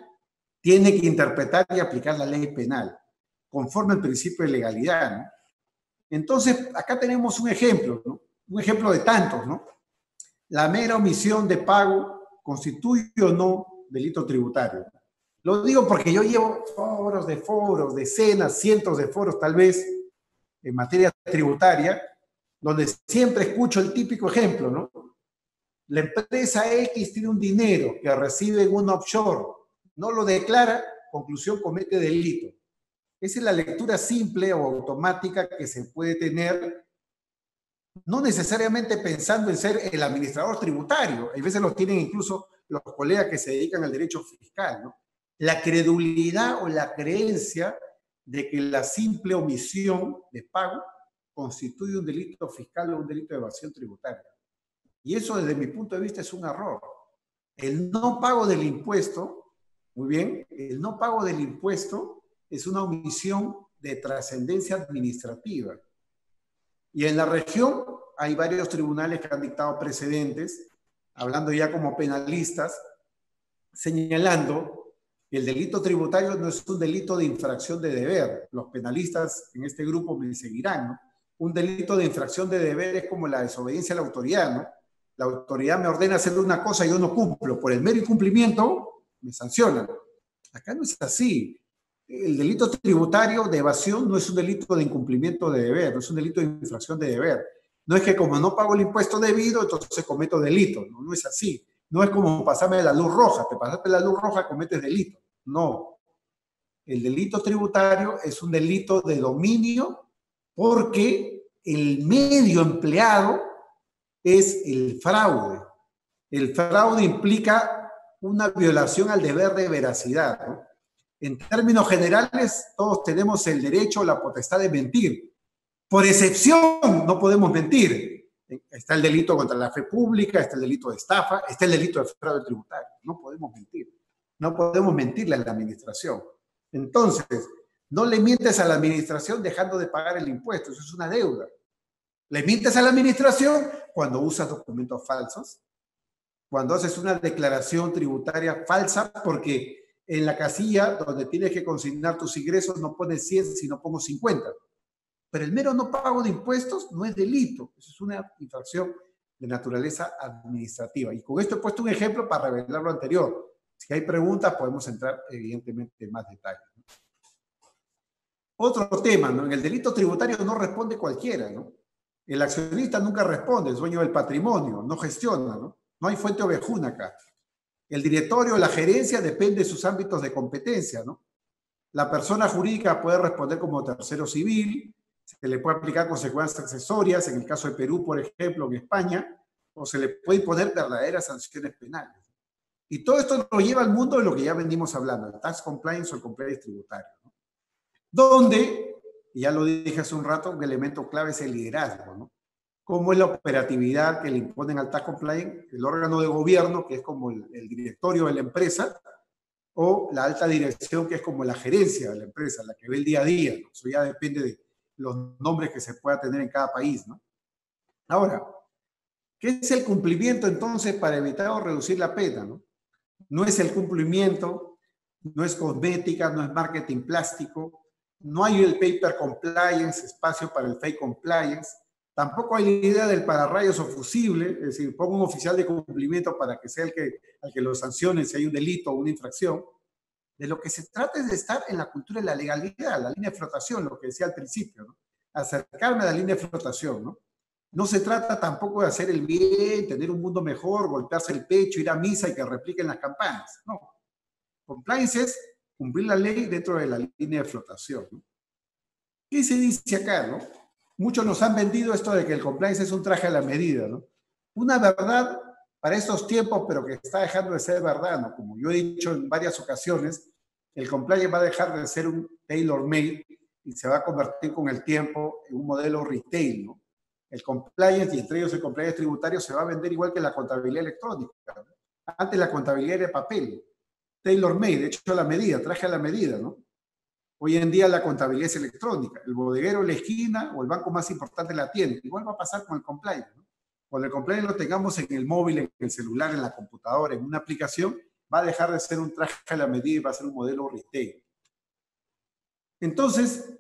tiene que interpretar y aplicar la ley penal, conforme al principio de legalidad, ¿no? Entonces, acá tenemos un ejemplo, ¿no? Un ejemplo de tantos, ¿no? La mera omisión de pago constituye o no delito tributario. Lo digo porque yo llevo foros, decenas, cientos de foros tal vez, en materia tributaria, donde siempre escucho el típico ejemplo, ¿no? La empresa X tiene un dinero que recibe en un offshore, no lo declara, conclusión, comete delito. Esa es la lectura simple o automática que se puede tener, no necesariamente pensando en ser el administrador tributario. A veces lo tienen incluso los colegas que se dedican al derecho fiscal, ¿no? La credulidad o la creencia de que la simple omisión de pago constituye un delito fiscal o un delito de evasión tributaria. Y eso, desde mi punto de vista, es un error. El no pago del impuesto, muy bien, el no pago del impuesto es una omisión de trascendencia administrativa. Y en la región hay varios tribunales que han dictado precedentes, hablando ya como penalistas, señalando que el delito tributario no es un delito de infracción de deber. Los penalistas en este grupo me seguirán, ¿no? Un delito de infracción de deber es como la desobediencia a la autoridad, ¿no? La autoridad me ordena hacer una cosa y yo no cumplo. Por el mero incumplimiento, me sancionan. Acá no es así. El delito tributario de evasión no es un delito de incumplimiento de deber, no es un delito de infracción de deber. No es que como no pago el impuesto debido, entonces cometo delito. No, no es así. No es como pasarme la luz roja. Te pasaste la luz roja, cometes delito. No. El delito tributario es un delito de dominio porque el medio empleado es el fraude. El fraude implica una violación al deber de veracidad, ¿no? En términos generales, todos tenemos el derecho o la potestad de mentir. Por excepción, no podemos mentir. Está el delito contra la fe pública, está el delito de estafa, está el delito de fraude tributario. No podemos mentir. No podemos mentirle a la administración. Entonces, no le mientes a la administración dejando de pagar el impuesto. Eso es una deuda. Le mientes a la administración cuando usas documentos falsos, cuando haces una declaración tributaria falsa, porque en la casilla donde tienes que consignar tus ingresos no pones 100, sino pongo 50. Pero el mero no pago de impuestos no es delito. Eso es una infracción de naturaleza administrativa. Y con esto he puesto un ejemplo para revelar lo anterior. Si hay preguntas, podemos entrar evidentemente en más detalle. Otro tema, ¿no? En el delito tributario no responde cualquiera, ¿no? El accionista nunca responde, es dueño del patrimonio, no gestiona, ¿no? No hay fuente ovejuna acá. El directorio, la gerencia, depende de sus ámbitos de competencia, ¿no? La persona jurídica puede responder como tercero civil, se le puede aplicar consecuencias accesorias, en el caso de Perú, por ejemplo, en España, o se le puede imponer verdaderas sanciones penales. Y todo esto nos lleva al mundo de lo que ya venimos hablando, el tax compliance o el compliance tributario, ¿no? Donde, y ya lo dije hace un rato, un elemento clave es el liderazgo, ¿no? Cómo es la operatividad que le imponen al tax compliance, el órgano de gobierno, que es como el directorio de la empresa, o la alta dirección, que es como la gerencia de la empresa, la que ve el día a día, ¿no? Eso ya depende de los nombres que se pueda tener en cada país, ¿no? Ahora, ¿qué es el cumplimiento entonces para evitar o reducir la pena, ¿no? No es el cumplimiento, no es cosmética, no es marketing plástico, no hay el paper compliance, espacio para el fake compliance, tampoco hay la idea del pararrayos o fusible, es decir, pongo un oficial de cumplimiento para que sea al que lo sancione si hay un delito o una infracción. De lo que se trata es de estar en la cultura de la legalidad, la línea de flotación, lo que decía al principio, ¿no? Acercarme a la línea de flotación, ¿no? No se trata tampoco de hacer el bien, tener un mundo mejor, golpearse el pecho, ir a misa y que repliquen las campanas. No. Compliance es cumplir la ley dentro de la línea de flotación, ¿no? ¿Qué se dice acá, no? muchos nos han vendido esto de que el compliance es un traje a la medida, ¿no? Una verdad para estos tiempos, pero que está dejando de ser verdad, ¿no? Como yo he dicho en varias ocasiones, el compliance va a dejar de ser un tailor-made y se va a convertir con el tiempo en un modelo retail, ¿no? El compliance, y entre ellos el compliance tributario, se va a vender igual que la contabilidad electrónica, ¿no? Antes la contabilidad era de papel, tailor-made, hecho a la medida, traje a la medida, ¿no? Hoy en día la contabilidad es electrónica. El bodeguero en la esquina o el banco más importante en la tienda. Igual va a pasar con el compliance, ¿no? Cuando el compliance lo tengamos en el móvil, en el celular, en la computadora, en una aplicación, va a dejar de ser un traje a la medida y va a ser un modelo retail. Entonces,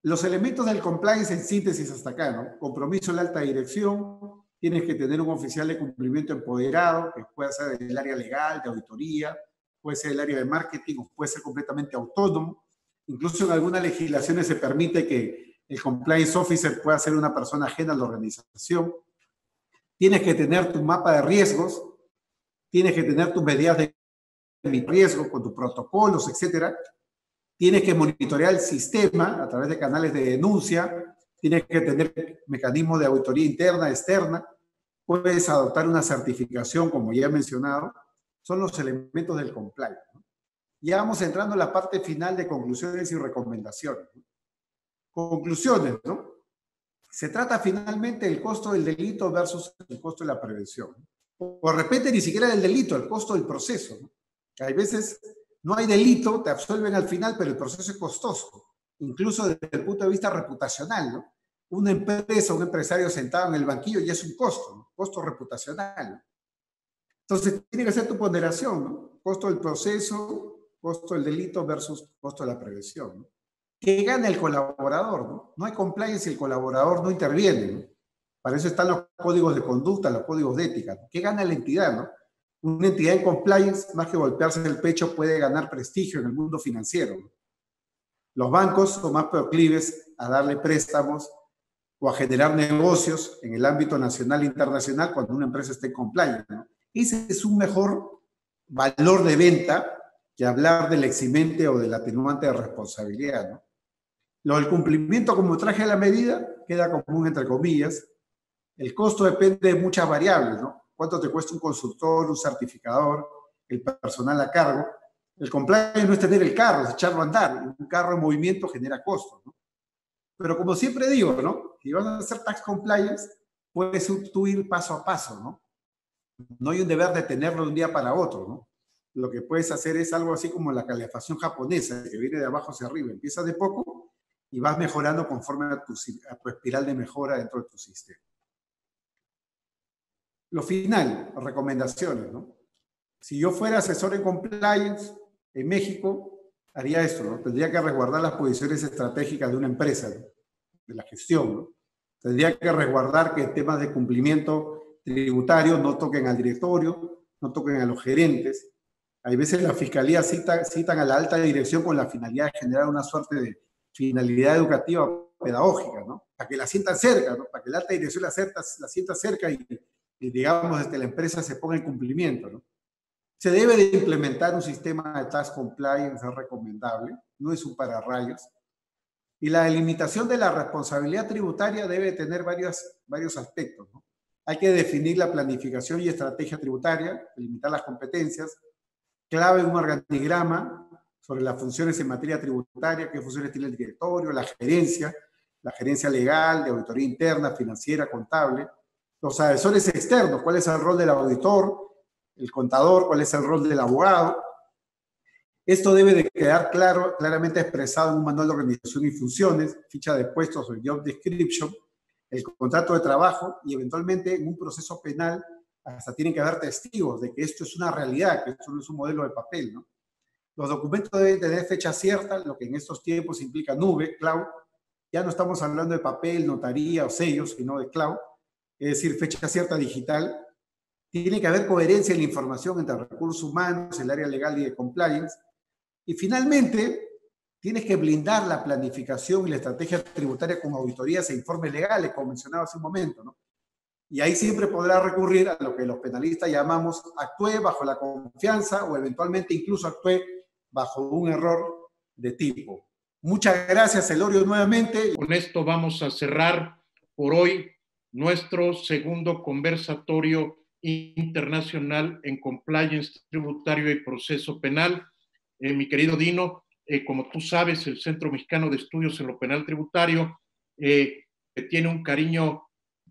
los elementos del compliance en síntesis hasta acá, ¿no? Compromiso en la alta dirección, tienes que tener un oficial de cumplimiento empoderado, que puede ser del área legal, de auditoría, puede ser del área de marketing, o puede ser completamente autónomo. Incluso en algunas legislaciones se permite que el compliance officer pueda ser una persona ajena a la organización. Tienes que tener tu mapa de riesgos, tienes que tener tus medidas de riesgo con tus protocolos, etcétera. Tienes que monitorear el sistema a través de canales de denuncia, tienes que tener mecanismos de auditoría interna, externa, puedes adoptar una certificación, como ya he mencionado, son los elementos del compliance, ¿no? Ya vamos entrando en la parte final de conclusiones y recomendaciones, ¿no? Conclusiones, ¿no? Se trata finalmente del costo del delito versus el costo de la prevención. O de repente ni siquiera del delito, el costo del proceso, ¿no? Hay veces no hay delito, te absuelven al final, pero el proceso es costoso, incluso desde el punto de vista reputacional, ¿no? Una empresa, un empresario sentado en el banquillo ya es un costo, ¿no? Costo reputacional, ¿no? Entonces, tiene que ser tu ponderación, ¿no? Costo del proceso, costo del delito versus costo de la prevención, ¿no? ¿Qué gana el colaborador, no? No hay compliance si el colaborador no interviene, ¿no? Para eso están los códigos de conducta, los códigos de ética, ¿no? ¿Qué gana la entidad, no? Una entidad en compliance, más que golpearse el pecho, puede ganar prestigio en el mundo financiero, ¿no? Los bancos son más proclives a darle préstamos o a generar negocios en el ámbito nacional e internacional cuando una empresa está en compliance, ¿no? Ese es un mejor valor de venta que hablar del eximente o del atenuante de responsabilidad, ¿no? Lo del cumplimiento como traje a la medida queda común entre comillas. El costo depende de muchas variables, ¿no? ¿Cuánto te cuesta un consultor, un certificador, el personal a cargo? El compliance no es tener el carro, es echarlo a andar. Un carro en movimiento genera costos, ¿no? Pero como siempre digo, ¿no? Si vas a hacer tax compliance, puedes tú ir paso a paso, ¿no? No hay un deber de tenerlo de un día para otro, ¿no? Lo que puedes hacer es algo así como la calefacción japonesa, que viene de abajo hacia arriba. Empiezas de poco y vas mejorando conforme a tu espiral de mejora dentro de tu sistema. Lo final, recomendaciones, ¿no? Si yo fuera asesor en compliance en México, haría esto, ¿no? Tendría que resguardar las posiciones estratégicas de una empresa, ¿no? De la gestión, ¿no? Tendría que resguardar que temas de cumplimiento tributario no toquen al directorio, no toquen a los gerentes. Hay veces la fiscalía citan a la alta dirección con la finalidad de generar una suerte de finalidad educativa pedagógica, ¿no? Para que la sientan cerca, ¿no? Para que la alta dirección la sienta cerca y digamos, desde la empresa se ponga en cumplimiento, ¿no? Se debe de implementar un sistema de tax compliance, es recomendable, no es un pararrayos. Y la delimitación de la responsabilidad tributaria debe tener varios aspectos, ¿no? Hay que definir la planificación y estrategia tributaria, delimitar las competencias, clave un organigrama sobre las funciones en materia tributaria, qué funciones tiene el directorio, la gerencia legal, de auditoría interna, financiera, contable, los asesores externos, cuál es el rol del auditor, el contador, cuál es el rol del abogado. Esto debe de quedar claramente expresado en un manual de organización y funciones, ficha de puestos o job description, el contrato de trabajo y eventualmente en un proceso penal hasta tienen que haber testigos de que esto es una realidad, que esto no es un modelo de papel, ¿no? Los documentos deben tener fecha cierta, lo que en estos tiempos implica nube, cloud. Ya no estamos hablando de papel, notaría o sellos, sino de cloud, es decir, fecha cierta digital. Tiene que haber coherencia en la información entre recursos humanos, el área legal y de compliance. Y finalmente, tienes que blindar la planificación y la estrategia tributaria con auditorías e informes legales, como mencionaba hace un momento, ¿no? Y ahí siempre podrá recurrir a lo que los penalistas llamamos actúe bajo la confianza o eventualmente incluso actúe bajo un error de tipo. Muchas gracias, Elorio, nuevamente. Con esto vamos a cerrar por hoy nuestro segundo conversatorio internacional en compliance tributario y proceso penal. Mi querido Dino, como tú sabes, el Centro Mexicano de Estudios en lo Penal Tributario tiene un cariño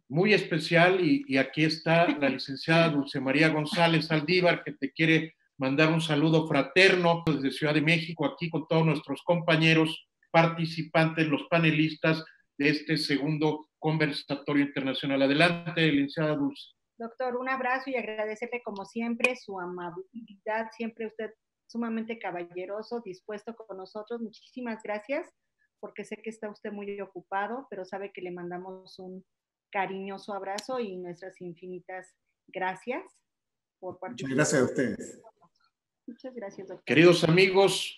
muy especial y aquí está la licenciada Dulce María González Aldívar, que te quiere mandar un saludo fraterno desde Ciudad de México, aquí con todos nuestros compañeros participantes, los panelistas de este segundo conversatorio internacional. Adelante, licenciada Dulce. Doctor, un abrazo y agradecerle como siempre su amabilidad, siempre usted sumamente caballeroso, dispuesto con nosotros. Muchísimas gracias, porque sé que está usted muy ocupado, pero sabe que le mandamos un cariñoso abrazo y nuestras infinitas gracias por participar. Muchas gracias a ustedes. Muchas gracias, doctor. Queridos amigos,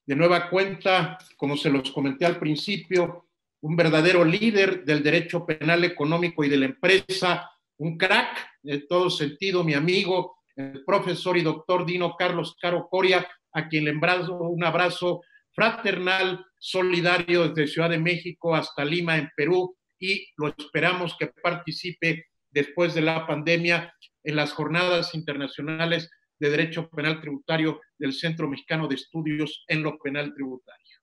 de nueva cuenta, como se los comenté al principio, un verdadero líder del derecho penal económico y de la empresa, un crack en todo sentido, mi amigo, el profesor y doctor Dino Carlos Caro Coria, a quien le envío un abrazo fraternal, solidario desde Ciudad de México hasta Lima, en Perú, y lo esperamos que participe después de la pandemia en las jornadas internacionales de Derecho Penal Tributario del Centro Mexicano de Estudios en lo Penal Tributario.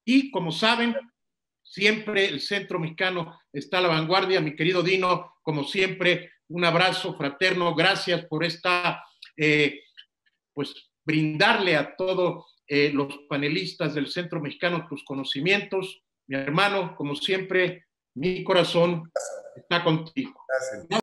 Y como saben, siempre el Centro Mexicano está a la vanguardia. Mi querido Dino, como siempre, un abrazo fraterno. Gracias por pues brindarle a todos los panelistas del Centro Mexicano tus conocimientos. Mi hermano, como siempre, mi corazón está contigo. Gracias.